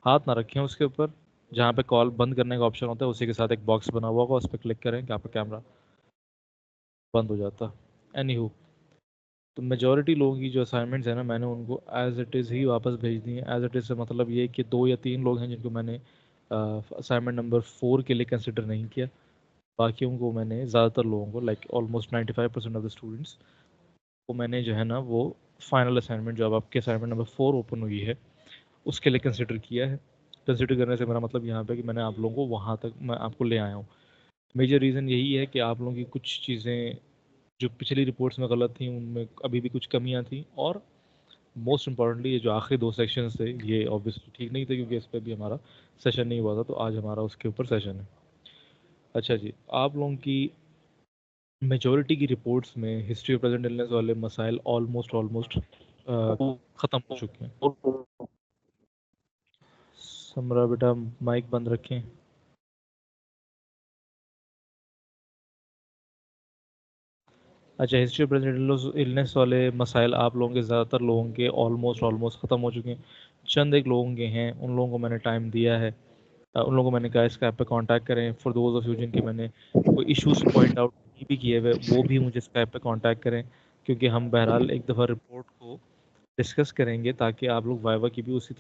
ہاتھ نہ رکھیں اس کے اوپر. جہاں پہ کال بند کرنے کا آپشن ہوتا ہے اسی کے ساتھ ایک باکس بنا ہوا ہوگا, اس پہ کلک کریں کہ آپ کا کیمرہ بند ہو جاتا. اینی ہو, تو میجورٹی لوگوں کی جو اسائنمنٹس ہیں نا, میں نے ان کو ایز اٹ از ہی واپس بھیج دی ہیں. ایز اٹ از سے مطلب یہ کہ 2 یا 3 لوگ ہیں جن کو میں نے اسائنمنٹ نمبر 4 کے لیے کنسیڈر نہیں کیا. باقیوں کو میں نے, زیادہ تر لوگوں کو, like almost 95% of the students کو میں نے جو ہے نا وہ فائنل اسائنمنٹ جو اب آپ کے اسائنمنٹ نمبر 4 اوپن ہوئی ہے اس کے لیے کنسیڈر کیا ہے. کنسیڈر کرنے سے میرا مطلب یہاں پہ کہ میں نے آپ لوگوں کو وہاں تک میں آپ کو لے آیا ہوں. میجر ریزن یہی ہے کہ آپ لوگوں کی کچھ چیزیں جو پچھلی رپورٹس میں غلط تھیں ان میں ابھی بھی کچھ کمیاں تھیں, اور موسٹ امپورٹنٹلی یہ جو آخری 2 سیکشنز تھے یہ آبویسلی ٹھیک نہیں تھے کیونکہ اس پہ بھی ہمارا سیشن نہیں ہوا تھا, تو آج ہمارا اس کے اوپر سیشن ہے. اچھا جی, آپ لوگوں کی میجورٹی کی رپورٹس میں ہسٹری آف پریزنٹ النس والے مسائل آلموسٹ ختم ہو چکے ہیں. سمرا بیٹا مائک بند رکھیں. اچھا, ہسٹری آف پریزنٹ النس والے مسائل آپ لوگوں کے زیادہ تر لوگوں کے آلموسٹ ختم ہو چکے ہیں. چند ایک لوگوں کے ہیں, ان لوگوں کو میں نے ٹائم دیا ہے. ان لوگوں کو میں نے کہا اس کا ایپ پہ کانٹیکٹ کریں. فار دوز آف یو جن کے میں نے کوئی ایشوز پوائنٹ آؤٹ نہیں بھی کیے ہوئے, وہ بھی مجھے اس کا ایپ پہ کانٹیکٹ کریں, کیونکہ ہم بہرحال ایک دفعہ رپورٹ کو ڈسکس کریں گے تاکہ آپ لوگ وائوا کی بھی اسی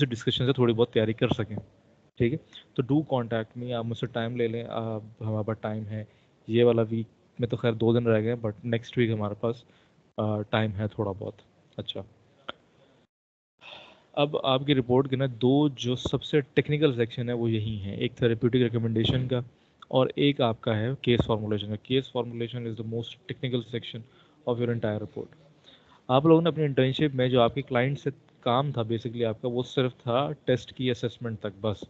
ڈسکشن سے تھوڑی بہت تیاری کر سکیں. ٹھیک ہے, تو ڈو کانٹیکٹ می, آپ مجھ سے ٹائم لے لیں. ہمارے پاس ٹائم ہے, یہ والا ویک میں تو خیر 2 دن رہ گئے, بٹ نیکسٹ ویک ہمارے پاس ٹائم ہے تھوڑا بہت. اچھا, اب آپ کی رپورٹ کے نا 2 جو سب سے ٹیکنیکل سیکشن ہے وہ یہی ہیں, ایک تھیراپیوٹک ریکمنڈیشن کا اور ایک آپ کا ہے کیس فارمولیشن کا. Case formulation is the most technical section of your entire report. آپ لوگوں نے اپنی انٹرنشپ میں جو آپ کے کلائنٹ سے کام تھا بیسکلی آپ کا, وہ صرف تھا ٹیسٹ کی اسسمنٹ تک بس.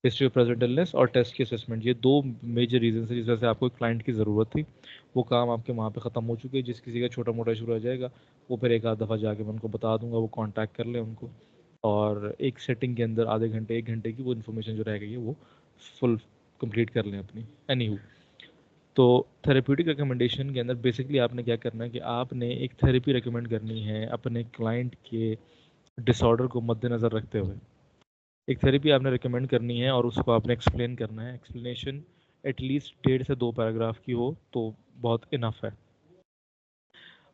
ہسٹری آف پریزنٹ النس اور ٹیسٹ کی اسسمنٹ, یہ 2 میجر ریزنس ہیں جس وجہ سے آپ کو کلائنٹ کی ضرورت تھی. وہ کام آپ کے وہاں پہ ختم ہو چکے. جس کسی کا چھوٹا موٹا ایشو رہ جائے گا وہ پھر ایک آدھ دفعہ جا کے میں ان کو بتا دوں گا, وہ کانٹیکٹ کر لیں ان کو, اور ایک سیٹنگ کے اندر آدھے گھنٹے 1 گھنٹے کی وہ انفارمیشن جو رہ گئی ہے وہ فل کمپلیٹ کر لیں اپنی. اینی ہو, تو تھیراپیوٹک ریکمنڈیشن کے اندر بیسکلی آپ نے کیا کرنا ہے کہ آپ نے ایک تھیراپی ریکمینڈ کرنی ہے اپنے کلائنٹ کے ڈس آرڈر کو مد نظر رکھتے ہوئے. ایک تھیراپی آپ نے ریکمینڈ کرنی ہے اور اس کو آپ نے ایکسپلین کرنا ہے. ایکسپلینیشن ایٹ لیسٹ 1.5 سے 2 پیراگراف کی ہو تو بہت انف ہے.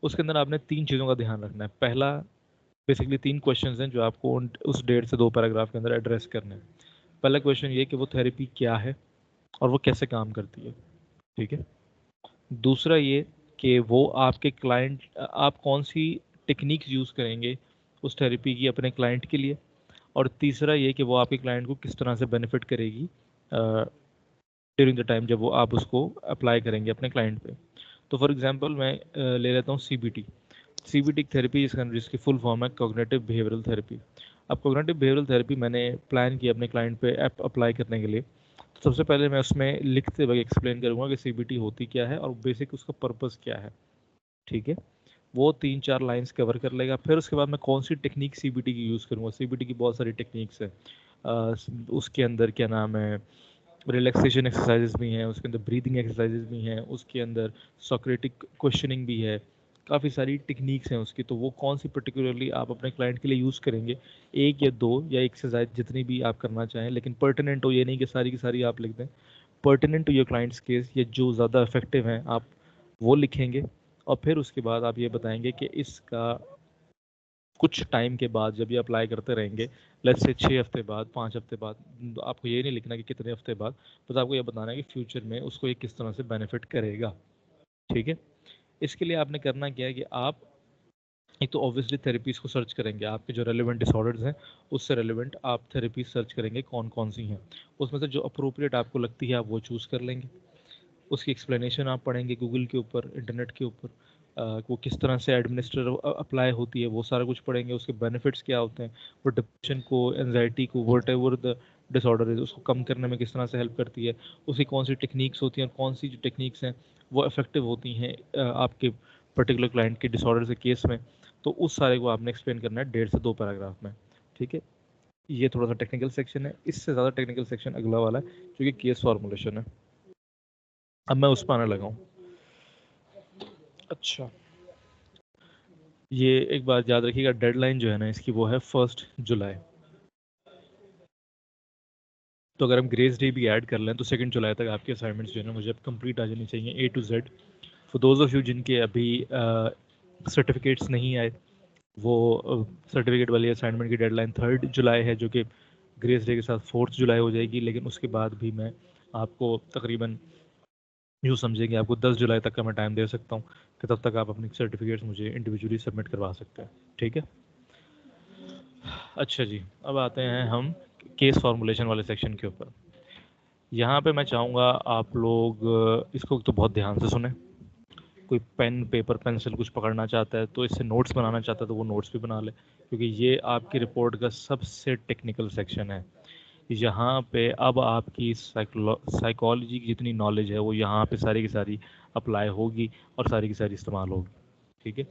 اس کے اندر آپ نے 3 چیزوں کا دھیان رکھنا ہے. پہلا, بیسکلی 3 کویشچنز ہیں جو آپ کو اس 1.5 سے 2 پیراگراف کے اندر ایڈریس کرنے ہیں. پہلا کویشچن یہ کہ وہ تھیراپی کیا ہے اور وہ کیسے کام کرتی ہے. ٹھیک ہے. دوسرا یہ کہ وہ آپ کے کلائنٹ, آپ کون سی ٹیکنیکس یوز کریں گے اس تھیراپی کی اپنے کلائنٹ کے لیے. اور تیسرا یہ کہ وہ آپ کے کلائنٹ کو کس طرح سے بینیفٹ کرے گی ڈیورنگ دا ٹائم جب وہ آپ اس کو اپلائی کریں گے اپنے کلائنٹ پہ. تو فار ایگزامپل میں لے لیتا ہوں C B T. C B T therapy جس کی فل فارم ہے کوگنیٹو بیہیورل تھیراپی. اب کوگنیٹو بیہیورل تھیراپی میں نے پلان کی اپنے کلائنٹ پہ ایپ اپلائی کرنے کے لیے. تو سب سے پہلے میں اس میں لکھتے ہوئے ایکسپلین کروں گا کہ سی بی ٹی ہوتی کیا ہے اور بیسک اس کا پرپز کیا ہے. ٹھیک ہے, وہ 3-4 لائنس کور کر لے گا. پھر اس کے بعد میں کون سی ٹیکنیک سی بی ٹی کی یوز کروں گا. سی بی ٹی کی بہت ساری ٹیکنیکس ہیں. اس کے اندر کیا نام ہے, ریلیکسیشن ایکسرسائزز بھی ہیں, اس کے اندر بریدنگ ایکسرسائزز بھی ہیں, اس کے اندر سوکریٹک کوشچننگ بھی ہے. کافی ساری ٹیکنیکس ہیں اس کی. تو وہ کون سی پرٹیکولرلی آپ اپنے کلائنٹ کے لیے یوز کریں گے, 1 یا 2 یا 1 سے زائد جتنی بھی آپ کرنا چاہیں, لیکن پرٹیننٹ ہو. یہ نہیں کہ ساری کی ساری آپ لکھ دیں. Pertinent to your clients case, یہ جو زیادہ افیکٹو ہیں آپ وہ لکھیں گے. اور پھر اس کے بعد آپ یہ بتائیں گے کہ اس کا کچھ ٹائم کے بعد جب یہ اپلائی کرتے رہیں گے, لیٹس سے 6 ہفتے بعد, 5 ہفتے بعد, آپ کو یہ نہیں لکھنا کہ کتنے ہفتے بعد, بس آپ کو یہ بتانا ہے کہ فیوچر میں اس کو یہ کس طرح سے بینیفٹ کرے گا. ٹھیک ہے. اس کے لیے آپ نے کرنا کیا ہے کہ آپ ایک تو اوبویسلی تھیراپیز کو سرچ کریں گے. آپ کے جو ریلیونٹ ڈس آرڈرز ہیں اس سے ریلیونٹ آپ تھیراپیز سرچ کریں گے کون کون سی ہیں. اس میں سے جو اپروپریٹ آپ کو لگتی ہے آپ وہ چوز کر لیں گے. اس کی ایکسپلینیشن آپ پڑھیں گے گوگل کے اوپر, انٹرنیٹ کے اوپر, وہ کس طرح سے ایڈمنسٹر اپلائی ہوتی ہے وہ سارا کچھ پڑھیں گے. اس کے بینیفٹس کیا ہوتے ہیں, وہ ڈپریشن کو, انزائٹی کو, whatever the disorder ہے اس کو کم کرنے میں کس طرح سے ہیلپ کرتی ہے. اس کی کون سی ٹیکنیکس ہوتی ہیں اور کون سی جو ٹیکنیکس ہیں وہ افیکٹو ہوتی ہیں آپ کے پرٹیکولر کلائنٹ کے ڈس آرڈر کے کیس میں. تو اس سارے کو آپ نے ایکسپلین کرنا ہے 1.5 سے 2 پیراگراف میں. ٹھیک ہے. یہ تھوڑا سا ٹیکنیکل سیکشن ہے. اس سے زیادہ ٹیکنیکل سیکشن اگلا والا ہے جو کہ کیس فارمولیشن ہے. اب میں اس پہ آنے لگا ہوں. اچھا, یہ ایک بات یاد رکھیے گا، ڈیڈ لائن جو ہے نا اس کی وہ ہے 1 جولائی. تو اگر ہم گریس ڈے بھی ایڈ کر لیں تو 2 جولائی تک آپ کے اسائنمنٹس جو ہے نا مجھے اب کمپلیٹ آ جانی چاہیے A to Z. Four those of you جن کے ابھی سرٹیفکیٹس نہیں آئے، وہ سرٹیفکیٹ والی اسائنمنٹ کی ڈیڈ لائن 3 جولائی ہے، جو کہ گریس ڈے کے ساتھ 4 جولائی ہو جائے گی. لیکن اس کے بعد بھی میں آپ کو تقریباً یوں سمجھیں کہ آپ کو 10 جولائی تک کا میں ٹائم دے سکتا ہوں کہ تب تک آپ اپنی سرٹیفکیٹس مجھے انڈیویجولی سبمٹ کروا سکتے ہیں. ٹھیک ہے. اچھا جی، اب آتے ہیں ہم کیس فارمولیشن والے سیکشن کے اوپر. یہاں پہ میں چاہوں گا آپ لوگ اس کو تو بہت دھیان سے سنیں. کوئی پین پیپر پینسل کچھ پکڑنا چاہتا ہے تو اس سے نوٹس بنانا چاہتا ہے تو وہ نوٹس بھی بنا لے، کیونکہ یہ آپ کی رپورٹ کا سب سے ٹیکنیکل سیکشن ہے. یہاں پہ اب آپ کی سائیکالوجی کی جتنی نالج ہے وہ یہاں پہ ساری کی ساری اپلائی ہوگی اور ساری کی ساری استعمال ہوگی. ٹھیک ہے.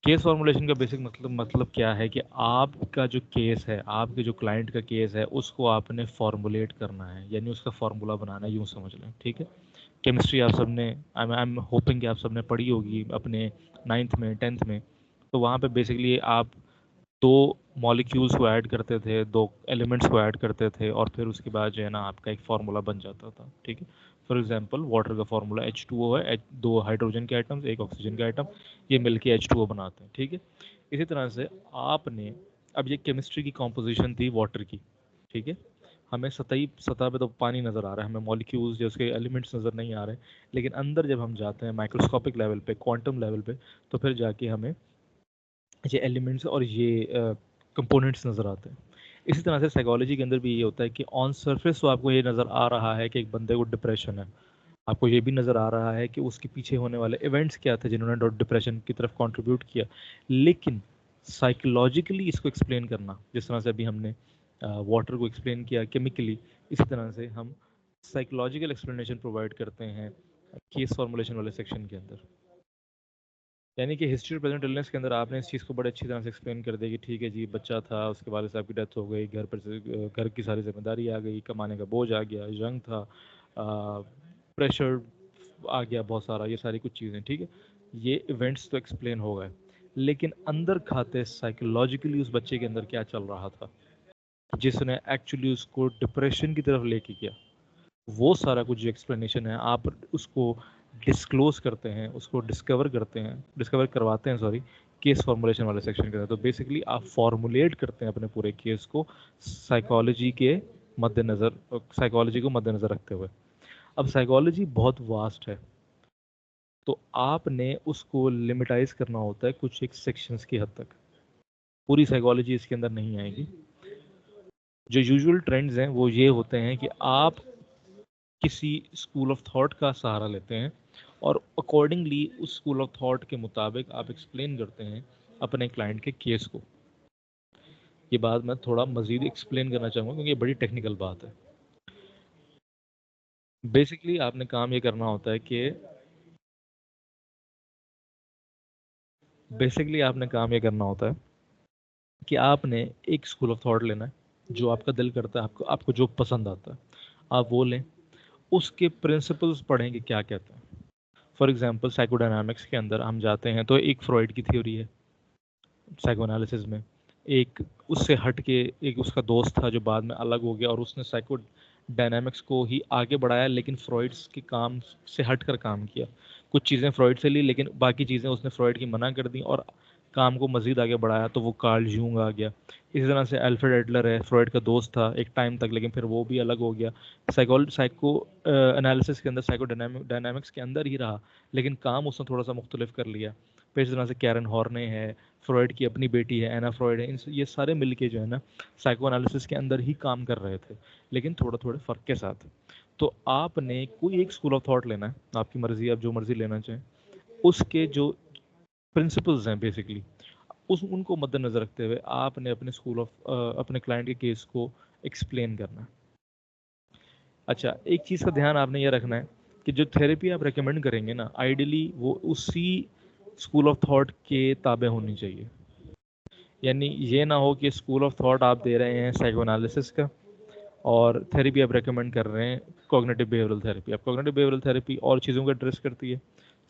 کیس فارمولیشن کا بیسک مطلب کیا ہے کہ آپ کا جو کیس ہے، آپ کے جو کلائنٹ کا کیس ہے، اس کو آپ نے فارمولیٹ کرنا ہے، یعنی اس کا فارمولا بنانا ہے، یوں سمجھ لیں. ٹھیک ہے. کیمسٹری آپ سب نے آئی ایم ہوپنگ کہ آپ سب نے پڑھی ہوگی اپنے 9th میں 10th میں. تو وہاں پہ بیسکلی آپ 2 مالیکیولس کو ایڈ کرتے تھے، 2 ایلیمنٹس کو ایڈ کرتے تھے، اور پھر اس کے بعد جو ہے نا آپ کا ایک فارمولا بن جاتا تھا. ٹھیک ہے. فار ایگزامپل واٹر کا فارمولا H2O ہے، 2 ہائیڈروجن کے آئٹمس، 1 آکسیجن کا آئٹم، یہ مل کے H2O بناتے ہیں. ٹھیک ہے. اسی طرح سے آپ نے اب یہ کیمسٹری کی کمپوزیشن تھی واٹر کی. ٹھیک ہے. ہمیں سطح پہ تو پانی نظر آ رہا ہے، ہمیں مالیکیولز یا اس کے ایلیمنٹس نظر نہیں آ رہے، لیکن اندر جب ہم جاتے ہیں مائکروسکوپک لیول پہ، کوانٹم لیول پہ، تو پھر جا کے ہمیں یہ ایلیمنٹس اور یہ کمپوننٹس نظر آتے ہیں. اسی طرح سے سائیکالوجی کے اندر بھی یہ ہوتا ہے کہ آن سرفیس تو آپ کو یہ نظر آ رہا ہے کہ ایک بندے کو ڈپریشن ہے، آپ کو یہ بھی نظر آ رہا ہے کہ اس کے پیچھے ہونے والے ایونٹس کیا تھے جنہوں نے ڈپریشن کی طرف کنٹریبیوٹ کیا. لیکن سائیکولوجیکلی اس کو ایکسپلین کرنا، جس طرح سے ابھی ہم نے واٹر کو ایکسپلین کیا کیمیکلی، اسی طرح سے ہم سائیکولوجیکل ایکسپلینیشن پرووائڈ کرتے ہیں کیس فارمولیشن والے سیکشن کے اندر. یعنی کہ ہسٹری اور پریزنٹ النس کے اندر آپ نے اس چیز کو بڑے اچھی طرح سے ایکسپلین کر دیا کہ ٹھیک ہے جی، بچہ تھا، اس کے والد صاحب کی ڈیتھ ہو گئی، گھر پر گھر کی ساری ذمہ داری آ گئی، کمانے کا بوجھ آ گیا، جنگ تھا، پریشر آ گیا بہت سارا، یہ ساری کچھ چیزیں. ٹھیک ہے. یہ ایونٹس تو ایکسپلین ہو گئے، لیکن اندر کھاتے سائیکولوجیکلی اس بچے کے اندر کیا چل رہا تھا جس نے ایکچولی اس کو ڈپریشن کی طرف لے کے کیا، وہ سارا کچھ جو ایکسپلینیشن ہے آپ اس کو ڈسکلوز کرتے ہیں، اس کو ڈسکور کرواتے ہیں کیس فارمولیشن والے سیکشن کے اندر. تو بیسکلی آپ فارمولیٹ کرتے ہیں اپنے پورے کیس کو سائیکالوجی کو مد نظر رکھتے ہوئے. اب سائیکالوجی بہت واسٹ ہے، تو آپ نے اس کو لمیٹائز کرنا ہوتا ہے کچھ ایک سیکشنز کی حد تک. پوری سائیکالوجی اس کے اندر نہیں آئے گی. جو یوزول ٹرینڈز ہیں وہ یہ ہوتے ہیں کہ آپ کسی اسکول آف تھاٹ کا سہارا لیتے ہیں اور اکارڈنگلی اس اسکول آف تھاٹ کے مطابق آپ ایکسپلین کرتے ہیں اپنے کلائنٹ کے کیس کو. یہ بات میں تھوڑا مزید ایکسپلین کرنا چاہوں گا کیونکہ یہ بڑی ٹیکنیکل بات ہے. بیسکلی آپ نے کام یہ کرنا ہوتا ہے کہ آپ نے ایک اسکول آف تھاٹ لینا ہے، جو آپ کا دل کرتا ہے، آپ کو جو پسند آتا ہے آپ وہ لیں، اس کے پرنسپلز پڑھیں کہ کیا کہتے ہیں. فار ایگزامپل سائیکو ڈائنامکس کے اندر ہم جاتے ہیں تو ایک فروئڈ کی تھیوری ہے سائیکو انالیسز میں، ایک اس سے ہٹ کے ایک اس کا دوست تھا جو بعد میں الگ ہو گیا اور اس نے سائیکو ڈائنامکس کو ہی آگے بڑھایا، لیکن فرائڈس کے کام سے ہٹ کر کام کیا. کچھ چیزیں فرائڈ سے لی لیکن باقی چیزیں اس نے فرائڈ کی منع کر دی اور کام کو مزید آگے بڑھایا، تو وہ کارل جونگ آ گیا. اسی طرح سے الفریڈ ایڈلر ہے، فرائڈ کا دوست تھا ایک ٹائم تک، لیکن پھر وہ بھی الگ ہو گیا. سائیکو انالیسس کے اندر سائیکو ڈائنامکس کے اندر ہی رہا، لیکن کام اس نے تھوڑا سا مختلف کر لیا. پھر اس طرح سے کیرن ہارنے ہے، فرائڈ کی اپنی بیٹی ہے اینا فرائڈ ہے، یہ سارے مل کے جو ہے نا سائیکو انالیسس کے اندر ہی کام کر رہے تھے، لیکن تھوڑے فرق کے ساتھ. تو آپ نے کوئی ایک اسکول آف تھاٹ لینا ہے، آپ کی مرضی، آپ جو مرضی لینا چاہیں. اس کے جو پرنسپلز ہیں بیسکلی ان کو مد نظر رکھتے ہوئے آپ نے اپنے کلائنٹ کے کیس کو ایکسپلین کرنا. اچھا، ایک چیز کا دھیان آپ نے یہ رکھنا ہے کہ جو تھیراپی آپ ریکمینڈ کریں گے نا، آئیڈیلی وہ اسی اسکول آف تھاٹ کے تابع ہونی چاہیے. یعنی یہ نہ ہو کہ اسکول آف تھاٹ آپ دے رہے ہیں سائیکو انالیسس کا اور تھیراپی آپ ریکمینڈ کر رہے ہیں کوگنیٹو بیہیورل تھیراپی. اب کوگنیٹو بیہیورل تھیراپی اور چیزوں کو ایڈریس کرتی ہے،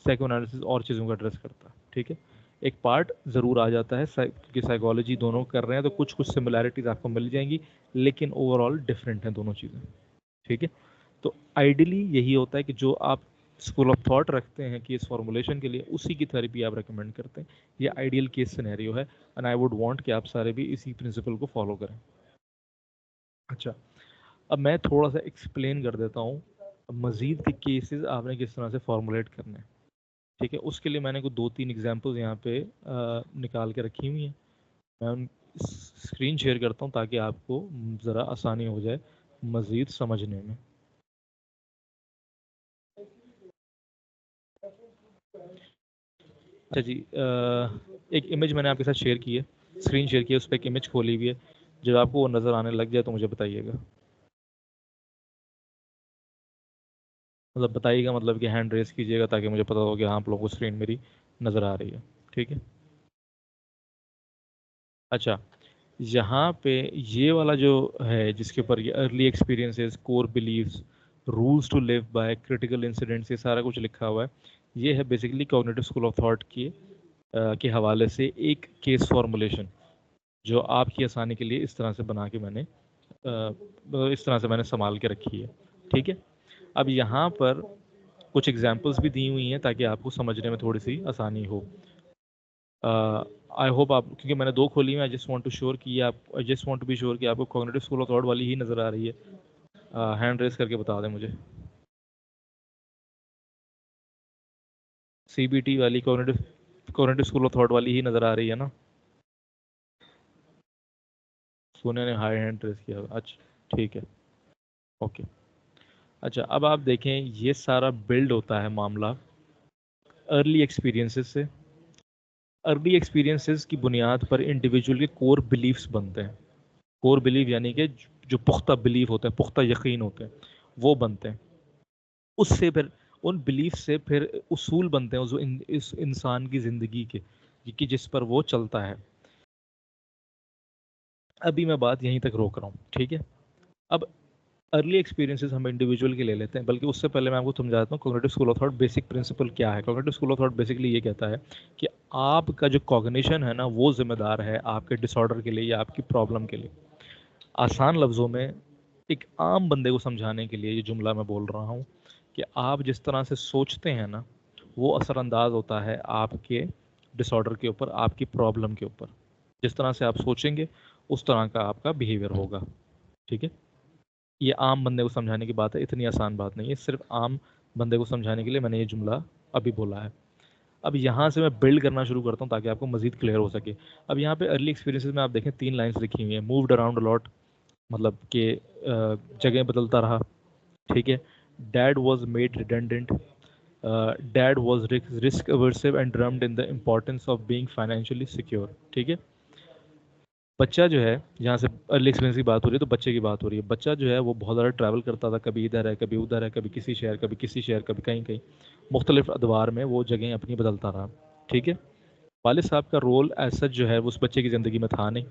سائیکو انالیسس اور چیزوں کو ایڈریس کرتا ہے. ٹھیک ہے. ایک پارٹ ضرور آ جاتا ہے کیونکہ سائیکالوجی دونوں کر رہے ہیں تو کچھ سملیرٹیز آپ کو مل جائیں گی، لیکن اوور آل ڈفرینٹ ہیں دونوں چیزیں. ٹھیک ہے، تو آئیڈیلی یہی ہوتا ہے کہ جو آپ اسکول آف تھاٹ رکھتے ہیں کیس فارمولیشن کے لیے، اسی کی تھیریپی آپ ریکمینڈ کرتے ہیں. یہ آئیڈیل کیس سینیریو ہے، اینڈ آئی ووڈ وانٹ کہ آپ سارے بھی اسی پرنسپل کو فالو کریں. اچھا، اب میں تھوڑا سا ایکسپلین کر دیتا ہوں مزید کے کیسز آپ نے کس طرح سے فارمولیٹ کرنے ہیں. ٹھیک ہے، اس کے لیے میں نے کوئی 2-3 ایگزامپلز یہاں پہ نکال کے رکھی ہوئی ہیں. میں ان اسکرین شیئر کرتا ہوں تاکہ آپ کو ذرا آسانی ہو جائے مزید سمجھنے میں. اچھا جی، ایک امیج میں نے آپ کے ساتھ شیئر کی ہے، اسکرین شیئر کی ہے، اس پہ ایک امیج کھولی ہوئی ہے. جب آپ کو وہ نظر آنے لگ جائے تو مجھے بتائیے گا. مطلب بتائیے گا مطلب کہ ہینڈ ریز کیجیے گا تاکہ مجھے پتا ہو کہ ہاں آپ لوگوں کو اسکرین میری نظر آ رہی ہے. ٹھیک ہے، اچھا یہاں پہ یہ والا جو ہے جس کے اوپر یہ early experiences, core beliefs, rules to live by, critical incidents, یہ سارا کچھ لکھا ہوا ہے. یہ ہے basically cognitive school of thought کے حوالے سے ایک کیس فارمولیشن جو آپ کی آسانی کے لیے اس طرح سے بنا کے میں نے اس طرح سے میں نے سنبھال کے رکھی ہے. ٹھیک ہے، اب یہاں پر کچھ ایگزامپلس بھی دی ہوئی ہیں تاکہ آپ کو سمجھنے میں تھوڑی سی آسانی ہو. آئی ہوپ آپ، کیونکہ میں نے 2 کھولی ہیں، I just want to sure کہ I just want to be sure کہ آپ کو کوگنیٹو اسکول آف تھاٹ والی ہی نظر آ رہی ہے. ہینڈ ریز کر کے بتا دیں مجھے. سی بی ٹی والی کوگنیٹو اسکول آف تھاٹ والی ہی نظر آ رہی ہے نا؟ سونے نے ہائی ہینڈ ریز کیا. اچھا ٹھیک ہے، اوکے. اچھا اب آپ دیکھیں یہ سارا بلڈ ہوتا ہے معاملہ ارلی ایکسپیرینسز سے. ارلی ایکسپیرینسز کی بنیاد پر انڈیویجول کے کور بلیفس بنتے ہیں. کور بلیف یعنی کہ جو پختہ بلیف ہوتے ہیں، پختہ یقین ہوتے ہیں، وہ بنتے ہیں. اس سے پھر ان بلیف سے پھر اصول بنتے ہیں جو اس انسان کی زندگی کے کہ جس پر وہ چلتا ہے. ابھی میں بات یہیں تک روک رہا ہوں. ٹھیک ہے، اب ارلی ایکسپیرینسز ہم انڈیویجول کے لے لیتے ہیں، بلکہ اس سے پہلے میں آپ کو سمجھاتا ہوں cognitive school of thought basic principle کیا ہے. Cognitive school of thought basically یہ کہتا ہے کہ آپ کا جو کوگنیشن ہے نا وہ ذمہ دار ہے آپ کے ڈس آرڈر کے لیے یا آپ کی پرابلم کے لیے. آسان لفظوں میں ایک عام بندے کو سمجھانے کے لیے یہ جملہ میں بول رہا ہوں کہ آپ جس طرح سے سوچتے ہیں نا وہ اثر انداز ہوتا ہے آپ کے ڈس آرڈر کے اوپر، آپ کی پرابلم کے اوپر. جس طرح سے آپ سوچیں گے اس طرح کا آپ کا بیہیویئر ہوگا. ٹھیک ہے، یہ عام بندے کو سمجھانے کی بات ہے، اتنی آسان بات نہیں ہے. صرف عام بندے کو سمجھانے کے لیے میں نے یہ جملہ ابھی بولا ہے. اب یہاں سے میں بلڈ کرنا شروع کرتا ہوں تاکہ آپ کو مزید کلیئر ہو سکے. اب یہاں پہ ارلی ایکسپیرینسز میں آپ دیکھیں 3 لائنس لکھی ہوئی ہیں. مووڈ اراؤنڈ الاٹ، مطلب کہ جگہ بدلتا رہا. ٹھیک ہے، dad was made redundant, dad was risk averse and drummed in the importance of being financially secure. ٹھیک ہے، بچہ جو ہے، جہاں سے ارلی ایکسپیرینس کی بات ہو رہی ہے تو بچے کی بات ہو رہی ہے. بچہ جو ہے وہ بہت زیادہ ٹریول کرتا تھا، کبھی ادھر ہے کبھی ادھر ہے، کبھی کسی شہر کبھی کسی شہر، کبھی کہیں کہیں، مختلف ادوار میں وہ جگہیں اپنی بدلتا رہا. ٹھیک ہے، والد صاحب کا رول ایسا جو ہے وہ اس بچے کی زندگی میں تھا نہیں.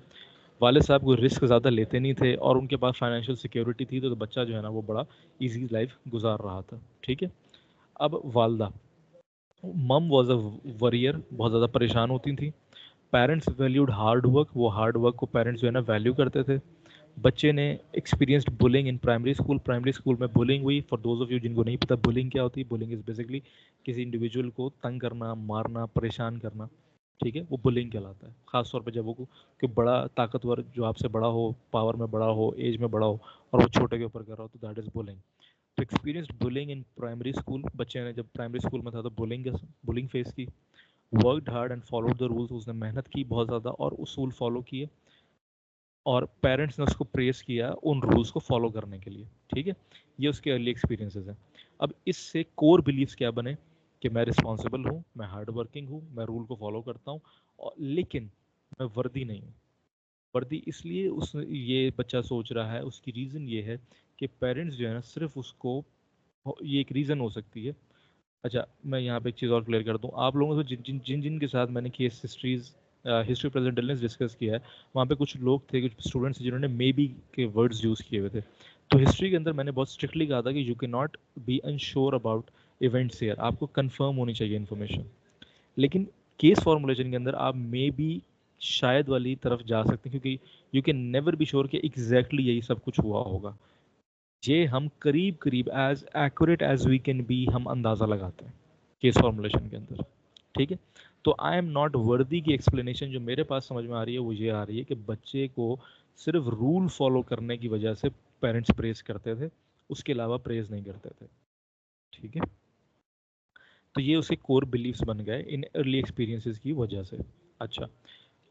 والد صاحب کو رسک زیادہ لیتے نہیں تھے اور ان کے پاس فائنینشیل سیکیورٹی تھی، تو بچہ جو ہے نا وہ بڑا ایزی لائف گزار رہا تھا. ٹھیک ہے، اب والدہ مم واز اے وریئر، بہت زیادہ پریشان ہوتی تھیں. پیرنٹس ویلیوڈ ہارڈ ورک، وہ ہارڈ ورک کو پیرنٹس جو ہے نا ویلیو کرتے تھے. بچے نے experienced bullying in primary school. Primary school میں بولنگ ہوئی. فار دوز آف یو جن کو نہیں پتا بولنگ کیا ہوتی ہے، بولنگ از بیسکلی کسی انڈیویجول کو تنگ کرنا، مارنا، پریشان کرنا. ٹھیک ہے، وہ بولنگ کہلاتا ہے. خاص طور پہ جب وہ کوئی بڑا طاقتور جو آپ سے بڑا ہو، پاور میں بڑا ہو، ایج میں بڑا ہو، اور وہ چھوٹے کے اوپر کر رہا ہو تو دیٹ از بولنگ. تو experienced bullying in primary school, بچے نے جب پرائمری اسکول میں تھا تو بولنگ فیس کی. Worked hard and followed the rules, اس نے محنت کی بہت زیادہ اور اصول فالو کیے، اور پیرنٹس نے اس کو پریز کیا ان رولس کو فالو کرنے کے لیے. ٹھیک ہے، یہ اس کے ارلی ایکسپیرینسز ہیں. اب اس سے کور بلیفس کیا بنے کہ میں رسپانسبل ہوں، میں ہارڈ ورکنگ ہوں، میں رول کو فالو کرتا ہوں، لیکن میں وردی نہیں ہوں. وردی اس لیے یہ بچہ سوچ رہا ہے، اس کی ریزن یہ ہے کہ پیرنٹس جو ہے نا صرف اس کو، یہ ایک ریزن ہو سکتی ہے. اچھا میں یہاں پہ ایک چیز اور کلیئر کر دوں آپ لوگوں سے، جن کے ساتھ میں نے کیس ہسٹری پریزنٹ ڈلنس ڈسکس کیا ہے، وہاں پہ کچھ لوگ تھے، کچھ اسٹوڈنٹس جنہوں نے مے بی کے ورڈز یوز کیے ہوئے تھے. تو ہسٹری کے اندر میں نے بہت اسٹرکٹلی کہا تھا کہ you can not be unsure about events here, آپ کو کنفرم ہونی چاہیے انفارمیشن. لیکن کیس فارمولیشن کے اندر آپ مے بی شاید والی طرف جا سکتے ہیں، کیونکہ you can never be sure کہ ایگزیکٹلی یہی سب کچھ ہوا ہوگا. یہ ہم قریب قریب as accurate as we can be ہم اندازہ لگاتے ہیں کیس فارمولیشن کے اندر. ٹھیک ہے. تو آئی ایم ناٹ وردی کی ایکسپلینیشن جو میرے پاس سمجھ میں آ رہی ہے وہ یہ آ رہی ہے کہ بچے کو صرف رول فالو کرنے کی وجہ سے پیرنٹس پریز کرتے تھے، اس کے علاوہ پریز نہیں کرتے تھے. ٹھیک ہے. تو یہ اس کے کور بلیفس بن گئے ان ارلی ایکسپیرینسز کی وجہ سے. اچھا،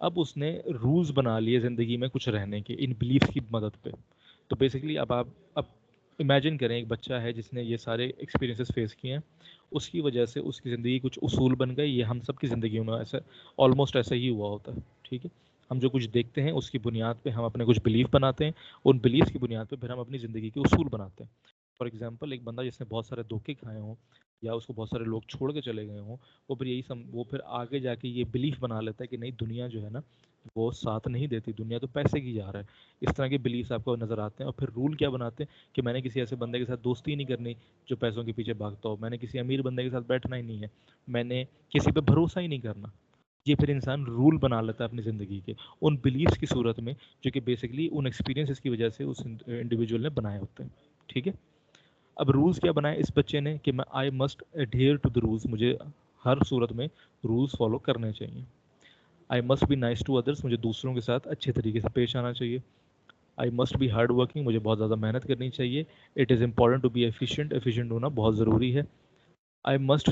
اب اس نے رولز بنا لیے زندگی میں کچھ رہنے کے ان بلیفس کی مدد پہ. تو بیسکلی اب امیجن کریں ایک بچہ ہے جس نے یہ سارے ایکسپیرینسز فیس کیے ہیں، اس کی وجہ سے اس کی زندگی کچھ اصول بن گئے. یہ ہم سب کی زندگیوں میں ایسا آلموسٹ ایسا ہی ہوا ہوتا ہے. ٹھیک ہے. ہم جو کچھ دیکھتے ہیں اس کی بنیاد پہ ہم اپنے کچھ بلیف بناتے ہیں، ان بلیفس کی بنیاد پہ پھر ہم اپنی زندگی کے اصول بناتے ہیں. فار ایگزامپل ایک بندہ جس نے بہت سارے دھوکے کھائے ہوں یا اس کو بہت سارے لوگ چھوڑ کے چلے گئے ہوں، وہ پھر آگے جا کے یہ بلیف بنا لیتا ہے کہ نہیں دنیا جو ہے نا وہ ساتھ نہیں دیتی، دنیا تو پیسے کی جا رہا ہے. اس طرح کے بلیفس آپ کو نظر آتے ہیں. اور پھر رول کیا بناتے ہیں کہ میں نے کسی ایسے بندے کے ساتھ دوستی نہیں کرنی جو پیسوں کے پیچھے بھاگتا ہو، میں نے کسی امیر بندے کے ساتھ بیٹھنا ہی نہیں ہے، میں نے کسی پہ بھروسہ ہی نہیں کرنا. یہ پھر انسان رول بنا لیتا ہے اپنی زندگی کے ان بلیفس کی صورت میں جو کہ بیسکلی ان ایکسپیرینسز کی وجہ سے اس انڈیویجول نے بنائے ہوتے ہیں. ٹھیک ہے. اب رولز کیا بنائے اس بچے نے کہ میں I must adhere to the rules, مجھے ہر صورت میں رولز فالو کرنے چاہیے. I must be nice to others, مجھے دوسروں کے ساتھ اچھے طریقے سے پیش آنا چاہیے. I must be hard working, مجھے بہت زیادہ محنت کرنی چاہیے. It is important to be efficient, efficient ہونا بہت ضروری ہے. I must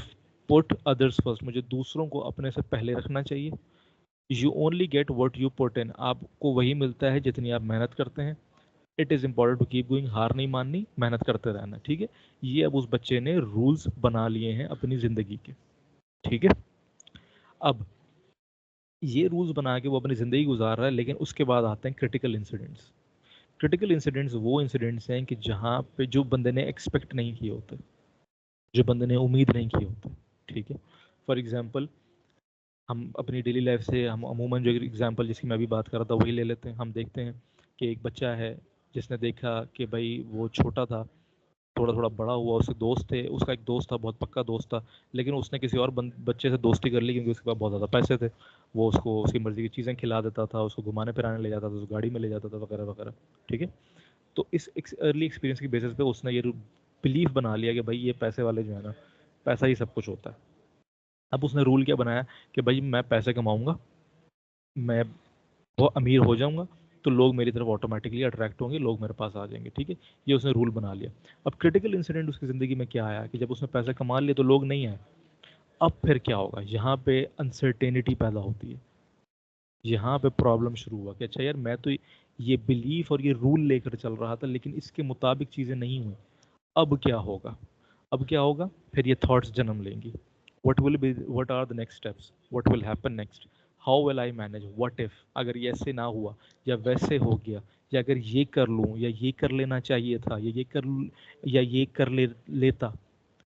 put others first, مجھے دوسروں کو اپنے سے پہلے رکھنا چاہیے. You only get what you put in, آپ کو وہی ملتا ہے جتنی آپ محنت کرتے ہیں. It is important to keep going, ہار نہیں ماننی، محنت کرتے رہنا. ٹھیک ہے. یہ اب اس بچے نے رولز بنا لیے ہیں اپنی زندگی کے. ٹھیک ہے. اب یہ رولز بنا کے وہ اپنی زندگی گزار رہا ہے، لیکن اس کے بعد آتے ہیں کرٹیکل انسیڈنٹس. کرٹیکل انسیڈنٹس وہ انسیڈنٹس ہیں کہ جہاں پہ جو بندے نے ایکسپیکٹ نہیں کیے ہوتے، جو بندے نے امید نہیں کی ہوتی. ٹھیک ہے. فار ایگزامپل ہم اپنی ڈیلی لائف سے ہم عموماً جو ایگزامپل جس کی میں ابھی بات کر رہا تھا وہی لے لیتے ہیں. ہم دیکھتے ہیں کہ ایک بچہ ہے جس نے دیکھا کہ بھائی وہ چھوٹا تھا، تھوڑا تھوڑا بڑا ہوا، اس کے دوست تھے، اس کا ایک دوست تھا بہت پکا دوست تھا، لیکن اس نے کسی اور بچے سے دوستی کر لی کیونکہ اس کے پاس بہت زیادہ پیسے تھے. وہ اس کو اس کی مرضی کی چیزیں کھلا دیتا تھا، اس کو گھمانے پھرانے لے جاتا تھا، اس کو گاڑی میں لے جاتا تھا وغیرہ وغیرہ. ٹھیک ہے. تو اس ارلی ایکسپیرینس کی بیسس پہ اس نے یہ بلیف بنا لیا کہ بھائی یہ پیسے والے جو ہے نا پیسہ ہی سب کچھ ہوتا ہے. اب اس نے رول کیا بنایا کہ بھائی میں پیسے کماؤں گا، میں وہ امیر ہو جاؤں گا تو لوگ میری طرف آٹومیٹکلی اٹریکٹ ہوں گے، لوگ میرے پاس آ جائیں گے. ٹھیک ہے. یہ اس نے رول بنا لیا. اب کرٹیکل انسیڈنٹ اس کی زندگی میں کیا آیا کہ جب اس نے پیسے کما لیے تو لوگ نہیں آئے. اب پھر کیا ہوگا؟ یہاں پہ انسرٹینٹی پیدا ہوتی ہے، یہاں پہ پرابلم شروع ہوا کہ اچھا یار میں تو یہ بلیف اور یہ رول لے کر چل رہا تھا لیکن اس کے مطابق چیزیں نہیں ہوئیں. اب کیا ہوگا؟ اب کیا ہوگا؟ پھر یہ تھاٹس جنم لیں گی. what are the next steps, what will happen next, how will I manage, what if اگر یہ ایسے نہ ہوا یا ویسے ہو گیا، یا اگر یہ کر لوں یا یہ کر لینا چاہیے تھا یا یہ کر لیتا.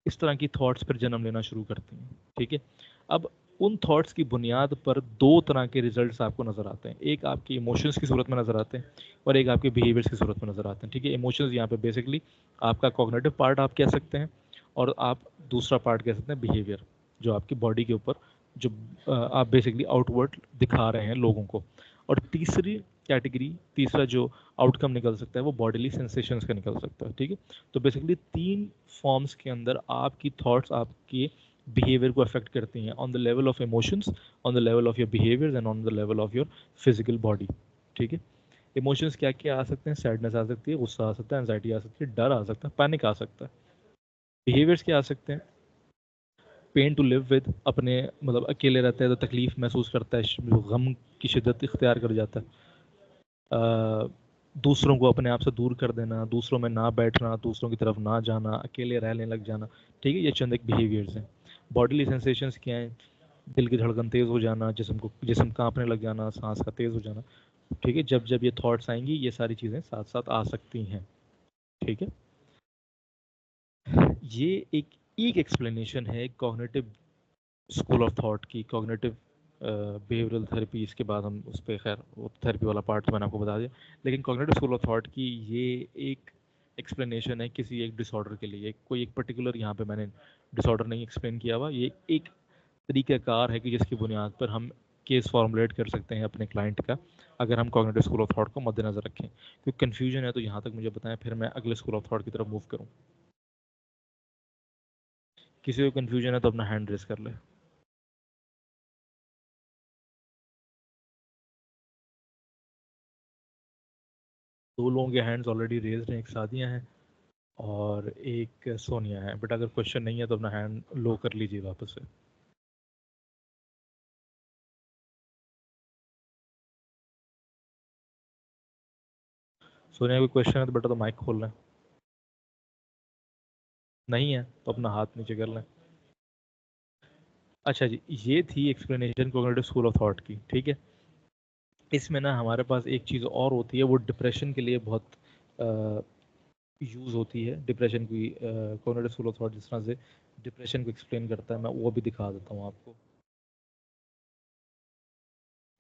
اس طرح کی تھاٹس پھر جنم لینا شروع کرتے ہیں. ٹھیک ہے. اب ان تھاٹس کی بنیاد پر دو طرح کے ریزلٹس آپ کو نظر آتے ہیں. ایک آپ کی ایموشنز کی صورت میں نظر آتے ہیں اور ایک آپ کے بیہیویئرس کی صورت میں نظر آتے ہیں. ٹھیک ہے. ایموشنز یہاں پہ بیسکلی آپ کا کوگنیٹو پارٹ آپ کہہ سکتے ہیں، اور آپ دوسرا پارٹ کہہ سکتے ہیں بیہیویئر، جو آپ کی باڈی کے اوپر جو آپ بیسکلی آؤٹ ورڈ دکھا رہے ہیں لوگوں کو. اور تیسری کیٹیگری، تیسرا جو آؤٹ کم نکل سکتا ہے وہ باڈیلی سینسیشنز کا نکل سکتا ہے. ٹھیک ہے. تو بیسکلی تین فارمز کے اندر آپ کی تھاٹس آپ کے بیہیویئر کو افیکٹ کرتی ہیں، on the level of emotions, on the level of your behaviours and on the level of your physical body. ٹھیک ہے. ایموشنس کیا کیا آ سکتے ہیں؟ سیڈنس آ سکتی ہے، غصہ آ سکتا ہے، انزائٹی آ سکتی ہے، ڈر آ سکتا ہے، پینک آ سکتا ہے. بیہیویئرس کیا آ سکتے ہیں؟ پین ٹو لیو ود، اپنے مطلب اکیلے رہتا ہے تو تکلیف محسوس کرتا ہے، غم کی شدت اختیار کر جاتا ہے، دوسروں کو اپنے آپ سے دور کر دینا، دوسروں میں نہ بیٹھنا، دوسروں کی طرف نہ جانا، اکیلے رہنے لگ جانا. ٹھیک ہے. یہ چند ایک بیہیویئرز ہیں. باڈیلی سینسیشنز کیا ہیں؟ دل کی دھڑکن تیز ہو جانا، جسم کانپنے لگ جانا، سانس کا تیز ہو جانا. ٹھیک ہے. جب یہ تھاٹس آئیں گی یہ ساری چیزیں ساتھ ساتھ آ سکتی ہیں. ٹھیک ہے. یہ ایک ایکسپلینیشن ہے کوگنیٹو اسکول آف تھاٹ کی، کوگنیٹو بیہیورل تھراپی. اس کے بعد ہم اس پہ خیر وہ تھراپی والا پارٹ میں نے آپ کو بتا دیا، لیکن کوگنیٹو اسکول آف تھاٹ کی یہ ایک ایکسپلینیشن ہے کسی ایک ڈس آرڈر کے لیے. کوئی ایک پرٹیکولر یہاں پہ میں نے ڈس آرڈر نہیں ایکسپلین کیا ہوا، یہ ایک طریقہ کار ہے کہ جس کی بنیاد پر ہم کیس فارمولیٹ کر سکتے ہیں اپنے کلائنٹ کا، اگر ہم کوگنیٹو اسکول آف تھاٹ کو مد نظر رکھیں. کیونکہ کنفیوژن ہے تو یہاں تک مجھے بتائیں، پھر میں اگلے اسکول آف تھاٹ کی طرف موو کروں. کسی کو کنفیوژن ہے تو اپنا ہینڈ ریز کر لے. دو لوگوں کے ہینڈز آلریڈی ریزڈ ہیں، ایک سادیہ ہیں اور ایک سونیا ہے. بٹ اگر کوشچن نہیں ہے تو اپنا ہینڈ لو کر لیجیے واپس سے. سونیا کوئی کوشچن ہے تو بیٹا تو مائک کھول لیں. نہیں ہے تو اپنا ہاتھ نیچے کر لیں. اچھا جی، یہ تھی explanation cognitive school of thought کی. ٹھیک ہے، اس میں نا ہمارے پاس ایک چیز اور ہوتی ہے، وہ ڈپریشن کے لیے بہت یوز ہوتی ہے. ڈپریشن کی کوگنیٹو اسکول آف تھاٹ جس طرح سے ڈپریشن کو ایکسپلین کرتا ہے، میں وہ بھی دکھا دیتا ہوں آپ کو،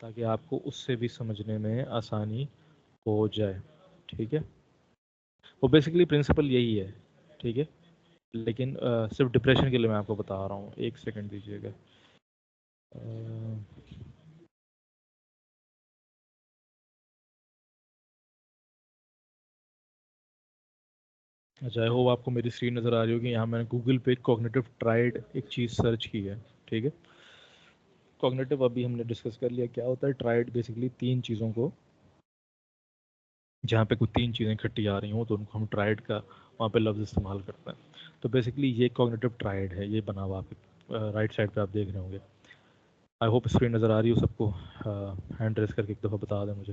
تاکہ آپ کو اس سے بھی سمجھنے میں آسانی ہو جائے. ٹھیک ہے، وہ بیسکلی پرنسپل یہی ہے. ٹھیک ہے، لیکن صرف ڈپریشن کے لیے میں آپ کو بتا رہا ہوں. ایک سیکنڈ دیجیے گا. اچھا، آئی ہوپ آپ کو میری اسکرین نظر آ رہی ہوگی. یہاں میں نے گوگل پہ کوگنیٹو ٹرائیڈ ایک چیز سرچ کی ہے. ٹھیک ہے، کوگنیٹو ابھی ہم نے ڈسکس کر لیا کیا ہوتا ہے. ٹرائیڈ بیسکلی تین چیزوں کو، جہاں پہ کوئی تین چیزیں کھٹی آ رہی ہوں تو ان کو ہم ٹرائیڈ کا وہاں پہ لفظ استعمال کرتے ہیں. تو بیسکلی یہ کوگنیٹو ٹرائیڈ ہے. یہ بنا ہوا آپ رائٹ سائڈ پہ آپ دیکھ رہے ہوں گے. آئی ہوپ اسکرین نظر آ رہی ہو سب کو. ہینڈ ریس کر کے ایک دفعہ بتا دیں مجھے.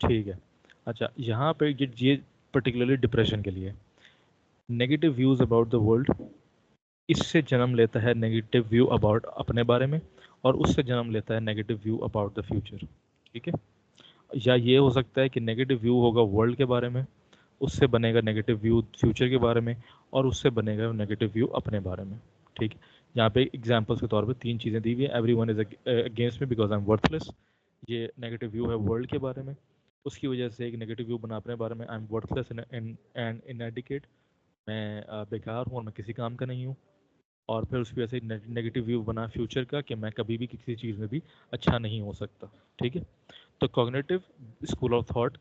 ٹھیک ہے. اچھا، یہاں پہ یہ پرٹیکولرلی ڈپریشن کے لیے negative views about the world, اس سے جنم لیتا ہے نیگیٹو ویو اباؤٹ اپنے بارے میں، اور اس سے جنم لیتا ہے negative view about the future. ٹھیک ہے، یا یہ ہو سکتا ہے کہ نیگیٹو ویو ہوگا ورلڈ کے بارے میں، اس سے بنے گا نیگیٹو ویو فیوچر کے بارے میں، اور اس سے بنے گا نیگیٹو ویو اپنے بارے میں. ٹھیک ہے، یہاں پہ ایگزامپلس کے طور پہ تین چیزیں دی ہوئی ہیں. Everyone is against me because I am worthless. یہ نیگیٹو ویو ہے ورلڈ کے بارے میں، اس کی وجہ سے ایک نیگیٹو ویو بنا اپنے بارے میں. I am worthless and inadequate, میں بیکار ہوں اور میں کسی کام کا نہیں ہوں. اور پھر اس کی وجہ سے نیگیٹو ویو بنا فیوچر کا کہ میں کبھی بھی کسی چیز میں بھی اچھا نہیں ہو سکتا. ٹھیک ہے، تو کوگنیٹو اسکول آف تھاٹ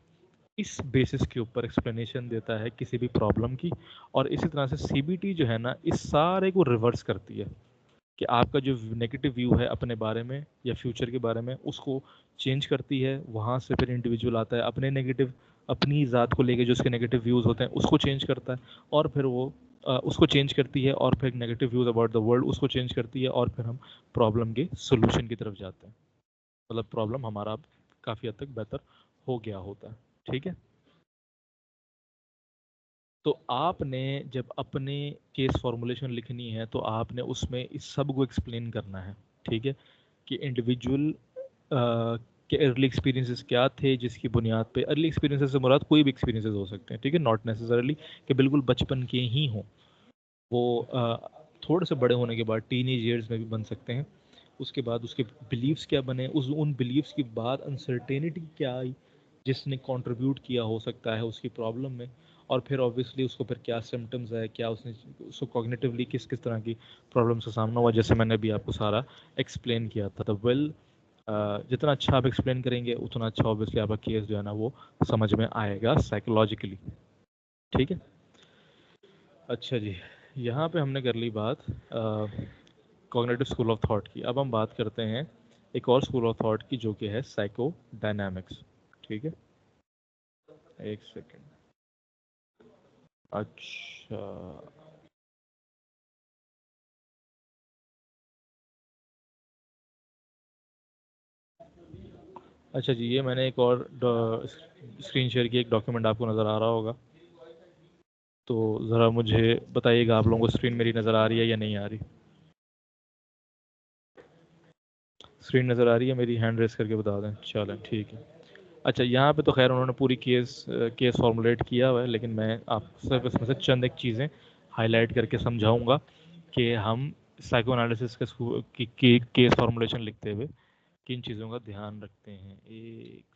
اس بیسس کے اوپر ایکسپلینیشن دیتا ہے کسی بھی پرابلم کی. اور اسی طرح سے سی بی ٹی جو ہے نا، اس سارے کو ریورس کرتی ہے کہ آپ کا جو نیگیٹو ویو ہے اپنے بارے میں یا فیوچر کے بارے میں، اس کو چینج کرتی ہے. وہاں سے پھر انڈیویجول آتا ہے اپنے نیگیٹو، اپنی ذات کو لے کے جو اس کے نیگیٹو ویوز ہوتے ہیں اس کو چینج کرتا ہے، اور پھر وہ اس کو چینج کرتی ہے، اور پھر negative views about the world اس کو چینج کرتی ہے، اور پھر ہم پرابلم کے سولوشن کی طرف جاتے ہیں. مطلب پرابلم ہمارا کافی حد تک بہتر ہو گیا ہوتا ہے. ٹھیک ہے، تو آپ نے جب اپنے کیس فارمولیشن لکھنی ہے تو آپ نے اس میں اس سب کو ایکسپلین کرنا ہے. ٹھیک ہے، کہ انڈیویجول کے ارلی ایکسپیرینسز کیا تھے، جس کی بنیاد پہ ارلی ایکسپیرینسز سے مراد کوئی بھی ایکسپیرینسز ہو سکتے ہیں. ٹھیک ہے، ناٹ نیسسرلی کہ بالکل بچپن کے ہی ہوں. وہ تھوڑے سے بڑے ہونے کے بعد ٹین ایج ایئرز میں بھی بن سکتے ہیں. اس کے بعد اس کے بلیفس کیا بنے، ان بلیفس کے بعد انسرٹینٹی کیا آئی جس نے کنٹریبیوٹ کیا ہو سکتا ہے اس کی پرابلم میں. اور پھر آبویسلی اس کو پھر کیا سمٹمز ہے، کیا اس کو کوگنیٹیولی کس کس طرح کی پرابلمس کا سامنا ہوا، جیسے میں نے ابھی آپ کو سارا ایکسپلین کیا تھا. تو جتنا اچھا آپ ایکسپلین کریں گے اتنا اچھا آبویسلی آپ کا کیس جو ہے نا وہ سمجھ میں آئے گا سائیکولوجیکلی. ٹھیک ہے، اچھا جی، یہاں پہ ہم نے کر لی بات کوگنیٹو اسکول آف تھاٹ کی. اب ہم بات کرتے ہیں ایک اور اسکول آف تھاٹ کی جو کہ ہے سائیکو ڈائنامکس. ٹھیک ہے، ایک سیکنڈ. اچھا، اچھا جی، یہ میں نے ایک اور اسکرین شیئر کی، ایک ڈاکیومنٹ آپ کو نظر آ رہا ہوگا. تو ذرا مجھے بتائیے گا آپ لوگوں کو اسکرین میری نظر آ رہی ہے یا نہیں آ رہی. اسکرین نظر آ رہی ہے میری؟ ہینڈ ریس کر کے بتا دیں. چلیں ٹھیک ہے. اچھا، یہاں پہ تو خیر انہوں نے پوری کیس فارمولیٹ کیا ہوا ہے، لیکن میں آپ صرف اس میں سے چند ایک چیزیں ہائی لائٹ کر کے سمجھاؤں گا کہ ہم سائیکو انالیسس کی کیس فارمولیشن لکھتے ہوئے کن چیزوں کا دھیان رکھتے ہیں. ایک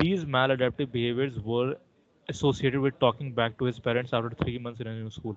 These maladaptive behaviors were associated with talking back to his parents after 3 months in a new school.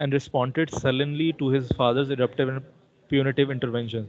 and responded sullenly to his father's eruptive and punitive interventions।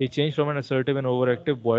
he changed from an assertive and overactive boy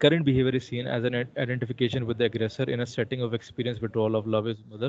Current behavior is seen as an identification with the aggressor in a setting of experience withdrawal of love his mother।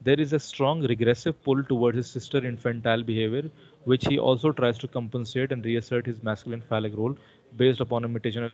There is a strong regressive pull towards his sister infantile behavior, which he also tries to compensate and reassert his masculine phallic role based upon imitation.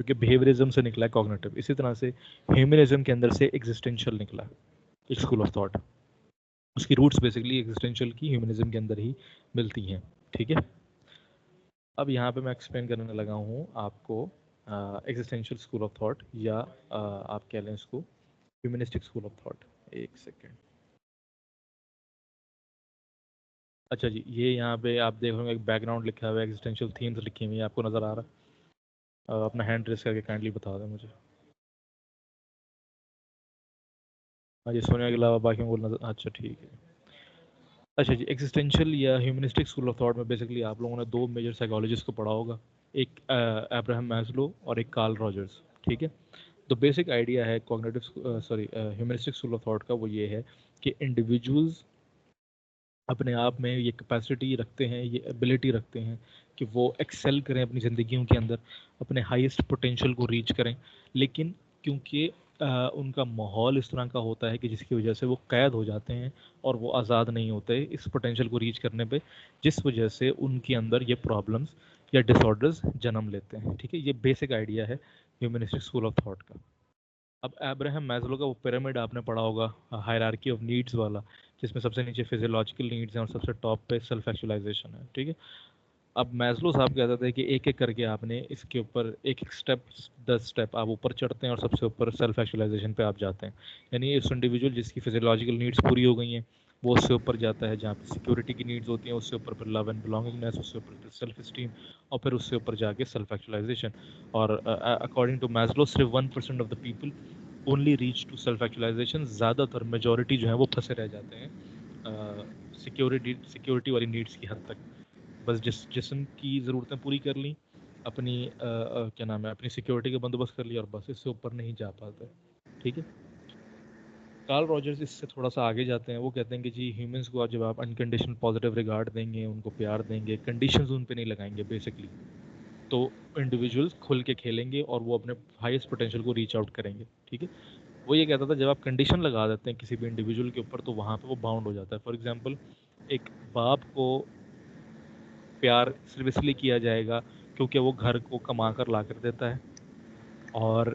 کیونکہ بیہیویئرزم سے نکلا ہے cognitive. اسی طرح سے humanism کے اندر سے existential نکلا ایک اسکول آف تھاٹ. اس کی روٹس بیسکلی ایگزسٹینشیل کی ہیومنزم کے اندر ہی ملتی ہیں. ٹھیک ہے. اب یہاں پہ میں ایکسپلین کرنے لگا ہوں آپ کو ایگزسٹینشیل اسکول آف تھاٹ یا آپ کہہ لیں اس کو ہیومنسٹک اسکول آف تھاٹ. ایک سیکنڈ. اچھا جی, یہ یہاں پہ آپ دیکھ رہے ہیں ایک بیک گراؤنڈ لکھا ہوا ہے, ایگزسٹینشیل تھیمز لکھی ہوئی ہیں, آپ کو نظر آ رہا ہے؟ اپنا ہینڈ ریس کر کے کائنڈلی بتا دیں مجھے. ہاں جی, سونے کے علاوہ باقیوں کو نظر, اچھا ٹھیک ہے. اچھا جی, ایگزسٹینشیل یا ہیومنسٹک اسکول آف تھاٹ میں بیسکلی آپ لوگوں نے دو میجر سائیکالوجسٹ کو پڑھا ہوگا, ایک ابراہم میسلو اور ایک کارل راجرز. ٹھیک ہے. تو بیسک آئیڈیا ہے cognitive humanistic school of thought کا, وہ یہ ہے کہ انڈیویجولز اپنے آپ میں یہ کیپیسٹی رکھتے ہیں, یہ ایبلٹی رکھتے ہیں کہ وہ ایکسیل کریں اپنی زندگیوں کے اندر, اپنے ہائیسٹ پوٹینشیل کو ریچ کریں. لیکن کیونکہ ان کا ماحول اس طرح کا ہوتا ہے کہ جس کی وجہ سے وہ قید ہو جاتے ہیں اور وہ آزاد نہیں ہوتے اس پوٹینشیل کو ریچ کرنے پہ, جس وجہ سے ان کے اندر یہ پرابلمس یا ڈس آرڈرز جنم لیتے ہیں. ٹھیک ہے. یہ بیسک آئیڈیا ہے ہیومنسٹک اسکول آف تھاٹ کا. اب ابراہم میزلو کا وہ پیرامڈ آپ نے پڑھا ہوگا, ہائرارکی آف نیڈز والا, جس میں سب سے نیچے فزیولوجیکل نیڈز ہیں اور سب سے ٹاپ پہ سیلف ایکچولائزیشن ہے. ٹھیک ہے. اب میزلو صاحب کہتے تھے کہ ایک ایک کر کے آپ نے اس کے اوپر ایک ایک اسٹیپ 10 اسٹیپ آپ اوپر چڑھتے ہیں اور سب سے اوپر سیلف ایکچولائزیشن پہ آپ جاتے ہیں. یعنی اس انڈیویجول جس کی فزیولوجیکل نیڈس پوری ہو گئی ہیں وہ اس سے اوپر جاتا ہے, جہاں پہ سیکورٹی کی نیڈز ہوتی ہیں اس سے اوپر پھر لو اینڈ بلانگنگنیس, اس سے اوپر پھر سیلف اسٹیم, اور پھر اس سے اوپر جا کے سیلف ایکچولائزیشن. اور اکارڈنگ ٹو میزلو صرف 1% of the people only reach to self actualisation. زیادہ تر میجورٹی جو ہیں وہ پھنسے رہ جاتے ہیں سیکورٹی والی نیڈس کی حد تک. بس جسم کی ضرورتیں پوری کر لیں, اپنی کیا نام ہے, اپنی سیکورٹی کا بندوبست کر لیا, اور بس اس سے اوپر نہیں جا پاتے. ٹھیک ہے. کارل راجرز اس سے تھوڑا سا آگے جاتے ہیں. وہ کہتے ہیں کہ جی ہیومنس کو جب آپ انکنڈیشنل پازیٹیو ریگارڈ دیں گے, ان کو پیار دیں گے, کنڈیشنز ان پہ نہیں لگائیں گے بیسکلی, تو انڈیویجولس کھل کے کھیلیں گے اور وہ اپنے ہائیسٹ پوٹینشیل کو ریچ آؤٹ کریں گے. ٹھیک ہے. وہ یہ کہتا تھا جب آپ کنڈیشن لگا دیتے ہیں کسی بھی انڈیویجول کے اوپر تو وہاں پہ وہ باؤنڈ ہو جاتا ہے. فار ایگزامپل, ایک باپ کو پیار صرف اس لیے کیا جائے گا کیونکہ وہ گھر کو کما کر لا کر دیتا ہے اور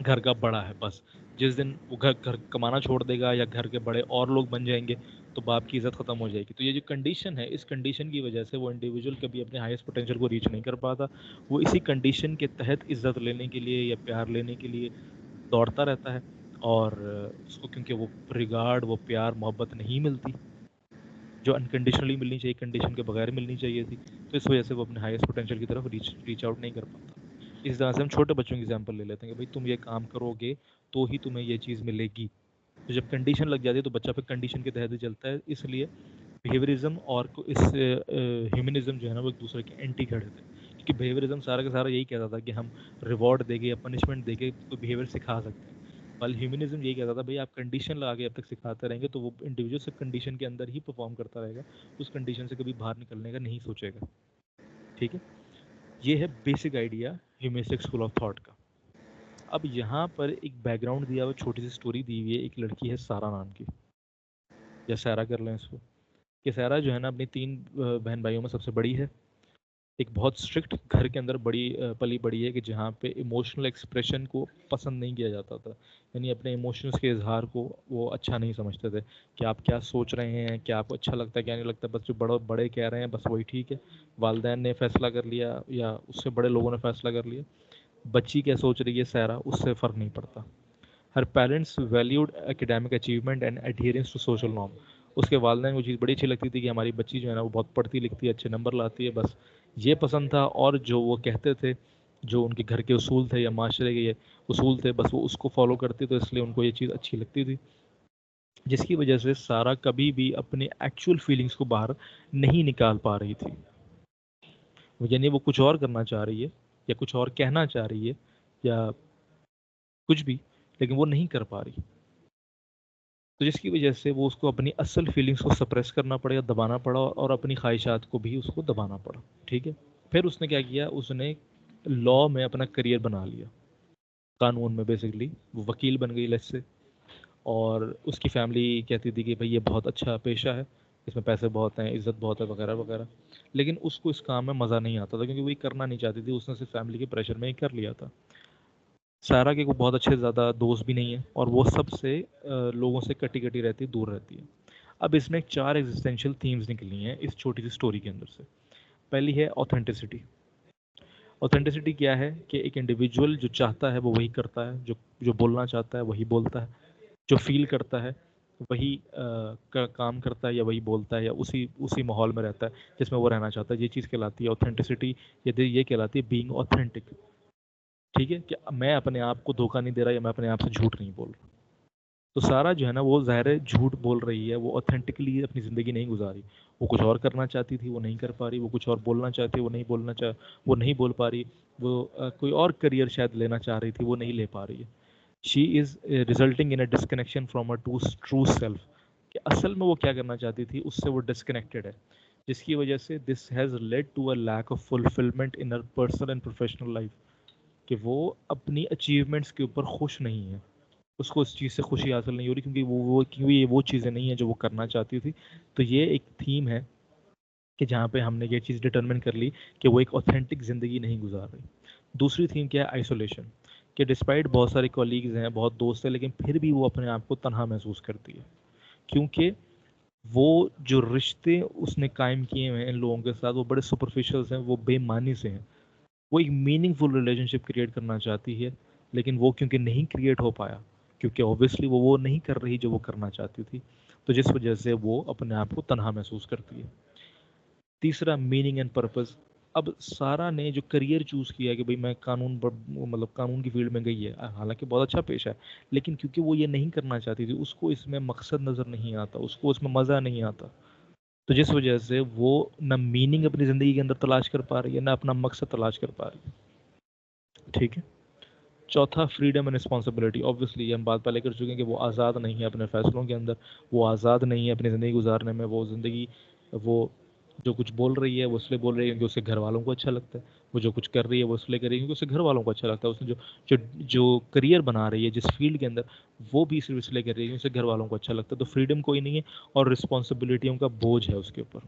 گھر کا بڑا ہے. بس جس دن وہ گھر کمانا چھوڑ دے گا یا گھر کے بڑے اور لوگ بن جائیں گے تو باپ کی عزت ختم ہو جائے گی. تو یہ جو کنڈیشن ہے, اس کنڈیشن کی وجہ سے وہ انڈیویجول کبھی اپنے ہائیسٹ پوٹینشیل کو ریچ نہیں کر پاتا. وہ اسی کنڈیشن کے تحت عزت لینے کے لیے یا پیار لینے کے لیے دوڑتا رہتا ہے, اور اس کو کیونکہ وہ ریگارڈ, وہ پیار, محبت نہیں ملتی جو انکنڈیشنلی ملنی چاہیے, کنڈیشن کے بغیر ملنی چاہیے تھی, تو اس وجہ سے وہ اپنے ہائیسٹ پوٹینشیل کی طرف ریچ آؤٹ نہیں کر پاتا. اس طرح سے ہم چھوٹے بچوں کی ایگزامپل لے لیتے ہیں کہ بھائی تم یہ کام کرو گے تو ہی تمہیں یہ چیز ملے گی. تو جب کنڈیشن لگ جاتی ہے تو بچہ پھر کنڈیشن کے تحت ہی چلتا ہے. اس لیے بیہیویئرزم اور اس ہیومنزم جو ہے نا وہ ایک دوسرے کے اینٹی کھڑے تھے, کیونکہ بیہیویئرزم سارا کا سارا یہی کہتا تھا کہ ہم ریوارڈ دے کے یا پنشمنٹ دے کے کوئی بیہیویئر سکھا سکتے ہیں, while ہیومنزم یہی کہتا تھا بھائی آپ کنڈیشن لگا کے جب تک سکھاتے رہیں گے تو وہ انڈیویجول صرف کنڈیشن کے اندر ہی پرفارم کرتا رہے گا, اس کنڈیشن سے کبھی باہر نکلنے کا نہیں سوچے گا. ٹھیک ہے. یہ ہے basic idea humanistic school of thought کا. اب یہاں پر ایک بیک گراؤنڈ دیا ہوا, چھوٹی سی اسٹوری دی ہوئی ہے. ایک لڑکی ہے سارا نام کی, یا سارا کر لیں اس کو, کہ سارا جو ہے نا اپنی 3 بہن بھائیوں میں سب سے بڑی ہے. ایک بہت اسٹرکٹ گھر کے اندر بڑی پلی بڑی ہے کہ جہاں پہ ایموشنل ایکسپریشن کو پسند نہیں کیا جاتا تھا. یعنی اپنے ایموشنس کے اظہار کو وہ اچھا نہیں سمجھتے تھے کہ آپ کیا سوچ رہے ہیں, کیا آپ کو اچھا لگتا ہے, کیا نہیں لگتا, بس جو بڑے کہہ رہے ہیں بس وہی ٹھیک ہے. والدین نے فیصلہ کر لیا یا اس سے بڑے لوگوں نے فیصلہ کر لیا, بچی کیا سوچ رہی ہے سارا اس سے فرق نہیں پڑتا. Her parents valued academic achievement and adherence to social norm. اس کے والدین کو چیز بڑی اچھی لگتی تھی کہ ہماری بچی جو ہے نا وہ بہت پڑھتی لکھتی ہے, اچھے نمبر لاتی ہے, بس یہ پسند تھا. اور جو وہ کہتے تھے, جو ان کے گھر کے اصول تھے یا معاشرے کے یہ اصول تھے, بس وہ اس کو فالو کرتی, تو اس لیے ان کو یہ چیز اچھی لگتی تھی. جس کی وجہ سے سارا کبھی بھی اپنے ایکچول فیلنگس کو باہر نہیں نکال پا رہی تھی. یعنی وہ کچھ اور کرنا چاہ رہی ہے یا کچھ اور کہنا چاہ رہی ہے یا کچھ بھی, لیکن وہ نہیں کر پا رہی. تو جس کی وجہ سے وہ اس کو اپنی اصل فیلنگس کو سپریس کرنا پڑا, دبانا پڑا, اور اپنی خواہشات کو بھی اس کو دبانا پڑا. ٹھیک ہے. پھر اس نے کیا کیا, اس نے لاء میں اپنا کریئر بنا لیا, قانون میں بیسکلی وہ وکیل بن گئی لیٹس سے. اور اس کی فیملی کہتی تھی کہ بھائی یہ بہت اچھا پیشہ ہے, اس میں پیسے بہت ہیں، عزت بہت ہے، وغیرہ وغیرہ، لیکن اس کو اس کام میں مزہ نہیں آتا تھا کیونکہ وہ یہ کرنا نہیں چاہتی تھی، اس نے صرف فیملی کے پریشر میں ہی کر لیا تھا۔ سارا کے کو بہت اچھے زیادہ دوست بھی نہیں ہیں اور وہ سب سے لوگوں سے کٹی کٹی رہتی ہے، دور رہتی ہے۔ اب اس میں 4 ایگزسٹینشیل تھیمز نکلی ہیں اس چھوٹی سی سٹوری کے اندر سے۔ پہلی ہے اوتھینٹسٹی۔ اوتھینٹسٹی کیا ہے کہ ایک انڈیویجول جو چاہتا ہے وہ وہی کرتا ہے، جو بولنا چاہتا ہے وہی بولتا ہے، جو فیل کرتا ہے وہی کام کرتا ہے یا وہی بولتا ہے یا اسی ماحول میں رہتا ہے جس میں وہ رہنا چاہتا ہے۔ یہ چیز کہلاتی ہے اوتھینٹسٹی، یہ کہلاتی ہے بینگ اوتھینٹک۔ ٹھیک ہے کہ میں اپنے آپ کو دھوکہ نہیں دے رہا یا میں اپنے آپ سے جھوٹ نہیں بول رہا۔ تو سارا جو ہے نا وہ ظاہر ہے جھوٹ بول رہی ہے، وہ اوتھینٹکلی اپنی زندگی نہیں گزاری۔ وہ کچھ اور کرنا چاہتی تھی وہ نہیں کر پا رہی، وہ کچھ اور بولنا چاہتی وہ نہیں بول پا رہی، وہ کوئی اور کریئر شاید لینا چاہ رہی تھی وہ نہیں لے پا رہی ہے۔ She is resulting in a disconnection from a true self, کہ اصل میں وہ کیا کرنا چاہتی تھی اس سے وہ ڈسکنیکٹڈ ہے، جس کی وجہ سے this has lead to a lack of fulfilment in her personal and professional life, کہ وہ اپنی اچیومنٹس کے اوپر خوش نہیں ہے، اس کو اس چیز سے خوشی حاصل نہیں ہو رہی کیونکہ یہ وہ چیزیں نہیں ہیں جو وہ کرنا چاہتی تھی۔ تو یہ ایک تھیم ہے کہ جہاں پہ ہم نے یہ چیز ڈٹرمن کر لی کہ وہ ایک اوتھینٹک زندگی نہیں گزار رہی۔ دوسری تھیم کیا ہے؟ آئسولیشن، کہ ڈسپائٹ بہت سارے کولیگز ہیں، بہت دوست ہیں، لیکن پھر بھی وہ اپنے آپ کو تنہا محسوس کرتی ہے، کیونکہ وہ جو رشتے اس نے قائم کیے ہوئے ہیں ان لوگوں کے ساتھ وہ بڑے سپرفیشلز ہیں، وہ بے معنی سے ہیں۔ وہ ایک میننگ فل ریلیشن شپ کریٹ کرنا چاہتی ہے، لیکن وہ کیونکہ نہیں کریٹ ہو پایا، کیونکہ اوبیسلی وہ نہیں کر رہی جو وہ کرنا چاہتی تھی، تو جس وجہ سے وہ اپنے آپ کو تنہا محسوس کرتی ہے۔ تیسرا میننگ اینڈ پرپز۔ اب سارا نے جو کریئر چوز کیا کہ بھئی میں قانون کی فیلڈ میں گئی ہے، حالانکہ بہت اچھا پیشہ ہے، لیکن کیونکہ وہ یہ نہیں کرنا چاہتی تھی، اس کو اس میں مقصد نظر نہیں آتا، اس کو اس میں مزہ نہیں آتا، تو جس وجہ سے وہ نہ میننگ اپنی زندگی کے اندر تلاش کر پا رہی ہے، نہ اپنا مقصد تلاش کر پا رہی ہے۔ ٹھیک ہے۔ چوتھا فریڈم اینڈ رسپانسبلٹی۔ اوبویسلی یہ ہم بات پہلے کر چکے ہیں کہ وہ آزاد نہیں ہے اپنے فیصلوں کے اندر، وہ آزاد نہیں ہے اپنی زندگی گزارنے میں، وہ جو کچھ بول رہی ہے وہ اس لیے بول رہی ہے کیونکہ اس کے گھر والوں کو اچھا لگتا ہے، وہ جو کچھ کر رہی ہے وہ اس لیے کر رہی ہے کیونکہ اس کے گھر والوں کو اچھا لگتا ہے، اس نے جو کریئر بنا رہی ہے جس فیلڈ کے اندر، وہ بھی صرف اس لیے کر رہی ہے کیونکہ اس کے گھر والوں کو اچھا لگتا ہے۔ تو فریڈم کوئی نہیں ہے اور رسپانسبلٹیوں کا بوجھ ہے اس کے اوپر۔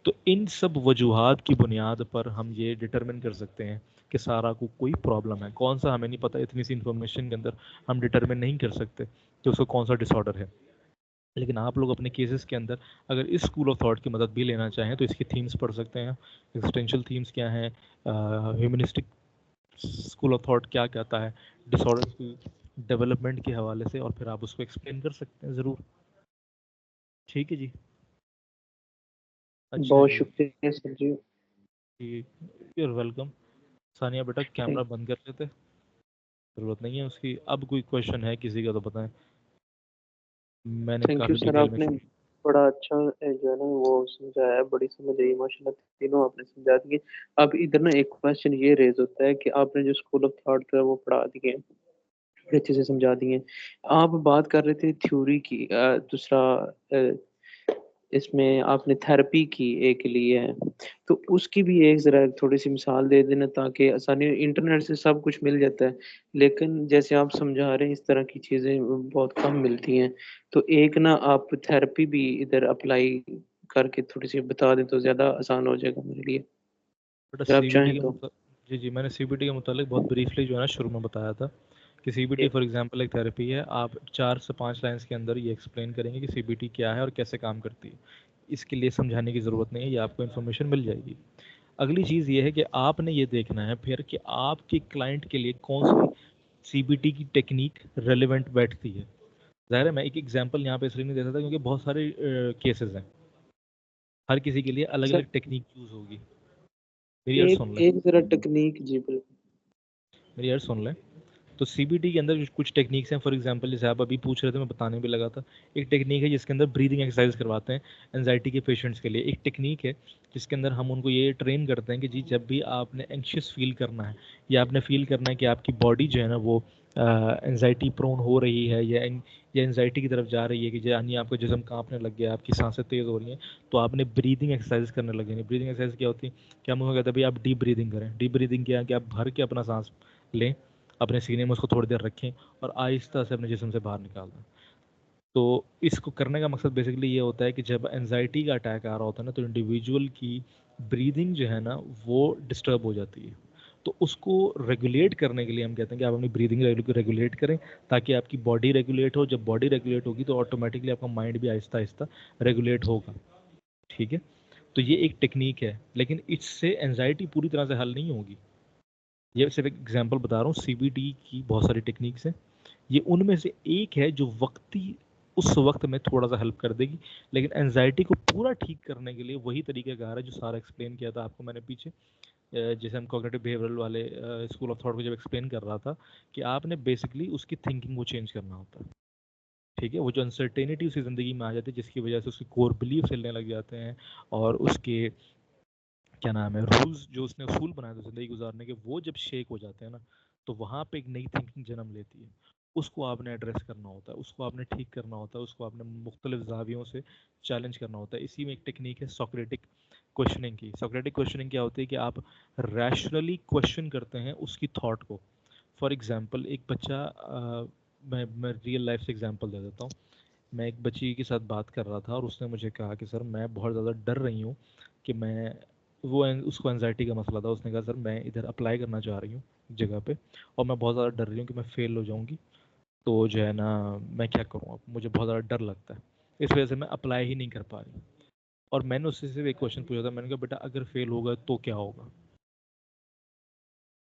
تو ان سب وجوہات کی بنیاد پر ہم یہ ڈٹرمن کر سکتے ہیں کہ سارا کو کوئی پرابلم ہے، کون سا ہمیں نہیں پتہ، اتنی سی انفارمیشن کے اندر ہم ڈٹرمن نہیں کر سکتے کہ اس کو کون سا ڈس آرڈر ہے، لیکن آپ لوگ اپنے کیسز کے اندر اگر اس اسکول آف تھاٹ کی مدد بھی لینا چاہیں تو اس کی تھیمز پڑھ سکتے ہیں۔ ایگزسٹینشیل تھیمز کیا ہیں، ہیومنسٹک اسکول آف تھاٹ کیا کہتا ہے ڈس آرڈر کی ڈیولپمنٹ کے حوالے سے، اور پھر آپ اس کو ایکسپلین کر سکتے ہیں ضرور۔ ٹھیک ہے جی۔ اچھا بہت جی، شکریہ سر جی۔ You welcome. ثانیہ بیٹا کیمرہ بند کر لیتے، ضرورت نہیں ہے اس کی۔ اب کوئی کویشچن ہے کسی کا تو بتائیں، میں نے thank you coffee sir, detail آپ میں نے بڑا اچھا جو ہے نا وہ سمجھایا ہے، بڑی سمجھ آئی ماشاء اللہ، تینوں آپ نے سمجھا دیے۔ اب ادھر نا ایک کوشچن یہ ریز ہوتا ہے کہ آپ نے جو اسکول آف تھاٹ وہ پڑھا دیے، بڑے اچھے سے سمجھا دیے۔ آپ بات کر رہے تھے تھیوری کی، دوسرا اس میں آپ نے تھراپی کی ایک لیے ہے، تو اس کی بھی ایک ذرا تھوڑی سی مثال دے دینا تاکہ آسانی، انٹرنیٹ سے سب کچھ مل جاتا ہے لیکن جیسے آپ سمجھا رہے ہیں اس طرح کی چیزیں بہت کم ملتی ہیں، تو ایک نا آپ تھراپی بھی ادھر اپلائی کر کے تھوڑی سی بتا دیں تو زیادہ آسان ہو جائے گا میرے لیے، بیٹا اگر سی آپ بی ٹی چاہیں کے تو۔ جی جی، میں نے سی بی ٹی کے متعلق بہت بریفلی جو ہے نا شروع میں بتایا تھا کہ C B T for example ایک تھراپی ہے، آپ 4 سے 5 لائنس کے اندر یہ ایکسپلین کریں گے کہ سی بی ٹی کیا ہے اور کیسے کام کرتی ہے، اس کے لیے سمجھانے کی ضرورت نہیں ہے، یہ آپ کو انفارمیشن مل جائے گی۔ اگلی چیز یہ ہے کہ آپ نے یہ دیکھنا ہے پھر کہ آپ کے کلائنٹ کے لیے کون سی سی بی ٹی کی ٹیکنیک ریلیونٹ بیٹھتی ہے۔ ظاہر ہے میں ایک ایگزامپل یہاں پہ اس لیے نہیں دے سکتا کیونکہ بہت سارے کیسز ہیں، ہر کسی کے لیے الگ سر الگ ٹیکنیک یوز ہوگی۔ میری عرض ایک سن لیں، ایک ذرا ٹیکنیک، جی بالکل۔ میری عرض سن لیں۔ تو سی بی ٹی کے اندر کچھ ٹیکنیکس ہیں، فار ایگزامپل جیسے آپ ابھی پوچھ رہے تھے میں بتانے بھی لگا تھا، ایک ٹیکنیک ہے جس کے اندر بریدنگ ایکسرسائز کرواتے ہیں انزائٹی کے پیشنٹس کے لیے، ایک ٹیکنیک ہے جس کے اندر ہم ان کو یہ ٹرین کرتے ہیں کہ جی جب بھی آپ نے اینکشیس فیل کرنا ہے یا آپ نے فیل کرنا ہے کہ آپ کی باڈی جو ہے نا وہ انزائٹی پرون ہو رہی ہے یا انزائٹی کی طرف جا رہی ہے، کہ یعنی آپ کا جسم کانپنے لگ گیا، آپ کی سانسیں تیز ہو رہی ہیں، تو آپ نے بریدنگ ایکسرسائز کرنے لگیں گے۔ بریدنگ ایکسرسائز کیا ہوتی ہے؟ کیا ہم کہتے ہیں بھائی آپ ڈیپ بریدنگ کریں۔ ڈیپ بریدنگ کیا ہے کہ آپ بھر کے اپنا سانس لیں، اپنے سینے میں اس کو تھوڑی دیر رکھیں اور آہستہ سے اپنے جسم سے باہر نکال دیں۔ تو اس کو کرنے کا مقصد بیسکلی یہ ہوتا ہے کہ جب انزائٹی کا اٹیک آ رہا ہوتا ہے نا، تو انڈیویجول کی بریدنگ جو ہے نا وہ ڈسٹرب ہو جاتی ہے. تو اس کو ریگولیٹ کرنے کے لیے ہم کہتے ہیں کہ آپ اپنی بریدنگ ریگولیٹ کریں تاکہ آپ کی باڈی ریگولیٹ ہو. جب باڈی ریگولیٹ ہوگی تو آٹومیٹکلی آپ کا مائنڈ بھی آہستہ آہستہ ریگولیٹ ہوگا. ٹھیک ہے، تو یہ ایک ٹیکنیک ہے، لیکن اس سے انزائٹی پوری طرح سے حل نہیں ہوگی. یہ صرف ایک ایگزامپل بتا رہا ہوں. سی بی ٹی کی بہت ساری ٹیکنیکس ہیں، یہ ان میں سے ایک ہے جو وقتی اس وقت میں تھوڑا سا ہیلپ کر دے گی، لیکن انزائٹی کو پورا ٹھیک کرنے کے لیے وہی طریقہ کار ہے جو سارا ایکسپلین کیا تھا آپ کو میں نے پیچھے، جیسے ہم کوگنیٹو بیہیورل والے اسکول آف تھاٹ کو جب ایکسپلین کر رہا تھا کہ آپ نے بیسکلی اس کی تھنکنگ کو چینج کرنا ہوتا ہے. ٹھیک ہے، وہ جو انسرٹینٹی اس کی زندگی میں آ جاتی ہے جس کی وجہ سے اس کے کور بلیف ہلنے لگ جاتے ہیں اور اس کے کیا نام ہے رولز جو اس نے اصول بنائے تھے زندگی گزارنے کے، وہ جب شیک ہو جاتے ہیں نا تو وہاں پہ ایک نئی تھنکنگ جنم لیتی ہے. اس کو آپ نے ایڈریس کرنا ہوتا ہے، اس کو آپ نے ٹھیک کرنا ہوتا ہے، اس کو آپ نے مختلف زاویوں سے چیلنج کرنا ہوتا ہے. اسی میں ایک ٹیکنیک ہے سوکریٹک کوشچننگ کی. سوکریٹک کوشچننگ کیا ہوتی ہے کہ آپ ریشنلی کوشچن کرتے ہیں اس کی تھاٹ کو. فار ایگزامپل ایک بچہ، میں ریئل لائف سے ایگزامپل دے دیتا ہوں. میں ایک بچی کے ساتھ بات کر رہا تھا اور اس نے مجھے کہا کہ سر میں بہت زیادہ ڈر رہی ہوں کہ میں، وہ اس کو انزائٹی کا مسئلہ تھا. اس نے کہا سر میں ادھر اپلائی کرنا چاہ رہی ہوں جگہ پہ اور میں بہت زیادہ ڈر رہی ہوں کہ میں فیل ہو جاؤں گی، تو جو ہے نا میں کیا کروں، اب مجھے بہت زیادہ ڈر لگتا ہے، اس وجہ سے میں اپلائی ہی نہیں کر پا رہی. اور میں نے اس سے صرف ایک کوشچن پوچھا تھا، میں نے کہا بیٹا اگر فیل ہوگا تو کیا ہوگا،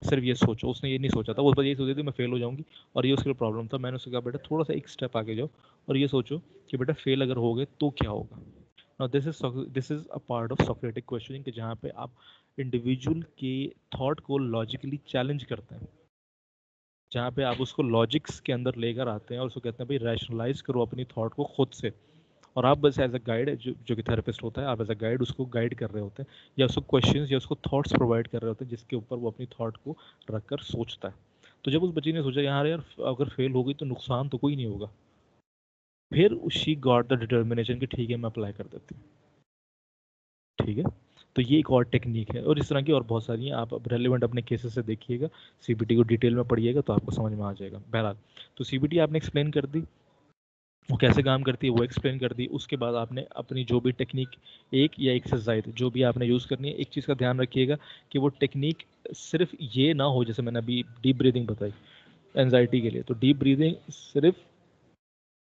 صرف یہ سوچو. اس نے یہ نہیں سوچا تھا، وہ بس یہی سوچی تھی میں فیل ہو جاؤں گی اور یہ اس کا پرابلم تھا. میں نے اس سے کہا بیٹا تھوڑا سا ایک اسٹیپ آگے جاؤ اور یہ سوچو کہ بیٹا فیل اگر ہو گئے تو کیا ہوگا. Now this is a part of Socratic questioning کہ جہاں پہ آپ انڈیویجول کے تھاٹ کو لاجیکلی چیلنج کرتے ہیں، جہاں پہ آپ اس کو لاجکس کے اندر لے کر آتے ہیں اور اس کو کہتے ہیں بھائی ریشنلائز کرو اپنی تھاٹ کو خود سے. اور آپ بس ایز اے گائیڈ جو کہ تھراپسٹ ہوتا ہے، آپ ایز اے گائیڈ اس کو گائیڈ کر رہے ہوتے ہیں یا اس کو کوشچنس یا اس کو تھاٹس پرووائڈ کر رہے ہوتے ہیں جس کے اوپر وہ اپنی تھاٹ کو رکھ کر سوچتا ہے. تو جب اس بچی نے سوچا یار اگر فیل ہو گئی تو نقصان تو کوئی نہیں ہوگا، پھر شی گاٹ دا ڈٹرمنیشن کہ ٹھیک ہے میں اپلائی کر دیتی ہوں. ٹھیک ہے، تو یہ ایک اور ٹیکنیک ہے اور اس طرح کی اور بہت ساری ہیں. آپ اب ریلیونٹ اپنے کیسز سے دیکھیے گا، سی بی ٹی کو ڈیٹیل میں پڑھیے گا تو آپ کو سمجھ میں آ جائے گا. بہرحال تو سی بی ٹی آپ نے ایکسپلین کر دی، وہ کیسے کام کرتی ہے وہ ایکسپلین کر دی. اس کے بعد آپ نے اپنی جو بھی ٹیکنیک ایک یا ایک سے زائد جو بھی آپ نے یوز کرنی ہے، ایک چیز کا دھیان رکھیے گا کہ وہ ٹیکنیک صرف یہ نہ ہو جیسے میں نے ابھی ڈیپ بریدنگ بتائی انزائٹی کے لیے، تو ڈیپ بریدنگ صرف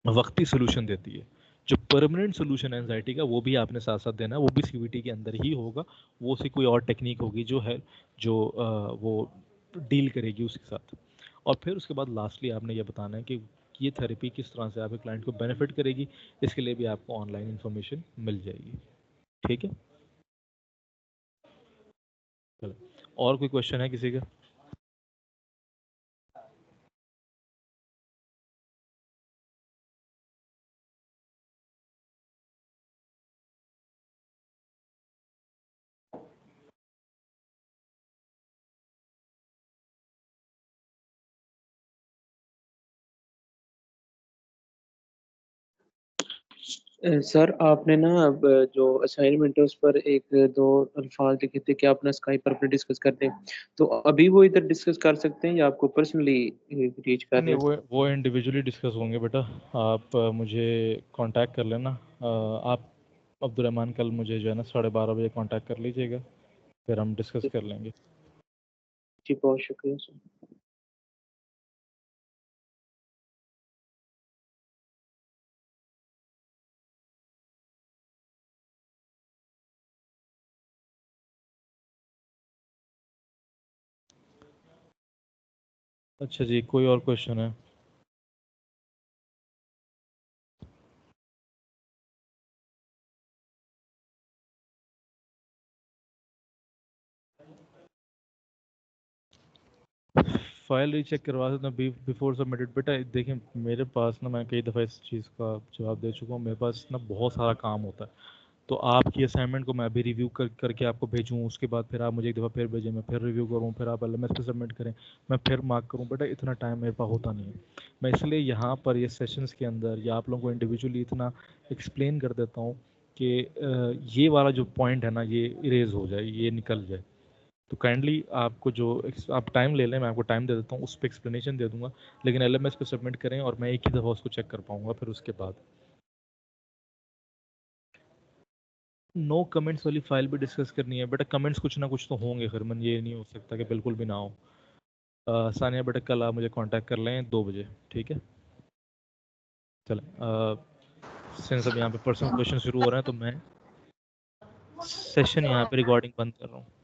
وقتی سولوشن دیتی ہے. جو پرماننٹ سولوشن ہے انزائٹی کا وہ بھی آپ نے ساتھ ساتھ دینا ہے، وہ بھی سی وی ٹی کے اندر ہی ہوگا. وہ سی کوئی اور ٹیکنیک ہوگی جو ہے جو وہ ڈیل کرے گی اس کے ساتھ. اور پھر اس کے بعد لاسٹلی آپ نے یہ بتانا ہے کہ یہ تھیراپی کس طرح سے آپ کے کلائنٹ کو بینیفٹ کرے گی. اس کے لیے بھی آپ کو آن لائن انفارمیشن مل جائے گی. ٹھیک ہے، چلو اور کوئی کوشچن ہے کسی کا؟ سر آپ نے نا اب جو اسائنمنٹ ہے اس پر ایک دو الفاظ لکھے تھے کہ آپ نا اسکائپ پر اپنے ڈسکس کرتے ہیں، تو ابھی وہ ادھر ڈسکس کر سکتے ہیں یا آپ کو پرسنلی ریچ کر رہے نہیں ہیں؟ وہ انڈیویجولی ڈسکس ہوں گے بیٹا. آپ مجھے کانٹیکٹ کر لینا. آپ عبدالرحمٰن کل مجھے جو ہے نا 12:30 بجے کانٹیکٹ کر لیجیے گا، پھر ہم ڈسکس کر لیں گے. جی بہت شکریہ سر. اچھا جی، کوئی اور کوشچن ہے؟ فائل ری چیک کروا سکتا ہوں بیفور سبمٹڈ. بیٹا دیکھیں میرے پاس نا، میں کئی دفعہ اس چیز کا جواب دے چکا ہوں، میرے پاس نا بہت سارا کام ہوتا ہے. تو آپ کی اسائنمنٹ کو میں ابھی ریویو کر کے آپ کو بھیجوں، اس کے بعد پھر آپ مجھے ایک دفعہ پھر بھیجیں، میں پھر ریویو کروں، پھر آپ ایل ایم ایس پہ سبمٹ کریں، میں پھر مارک کروں. بیٹا اتنا ٹائم میرے پاس ہوتا نہیں ہے. میں اس لیے یہاں پر یہ سیشنز کے اندر یا آپ لوگوں کو انڈیویجولی اتنا ایکسپلین کر دیتا ہوں کہ یہ والا جو پوائنٹ ہے نا یہ اریز ہو جائے، یہ نکل جائے. تو کائنڈلی آپ کو جو آپ ٹائم لے لیں، میں آپ کو ٹائم دے دیتا ہوں، اس پہ ایکسپلینیشن دے دوں گا، لیکن ایل ایم ایس پہ سبمٹ کریں اور میں ایک ہی دفعہ اس کو چیک کر پاؤں گا پھر اس کے بعد. نو کمنٹس والی فائل بھی ڈسکس کرنی ہے بیٹا. کمنٹس کچھ نہ کچھ تو ہوں گے خرمن، یہ نہیں ہو سکتا کہ بالکل بھی نہ ہو. ثانیہ بیٹا کل آپ مجھے کانٹیکٹ کر لیں 2 بجے، ٹھیک ہے؟ چلیں سنس اب یہاں پہ پرسنل کویشچن شروع ہو رہے ہیں تو میں سیشن یہاں پہ ریکارڈنگ بند کر رہا ہوں.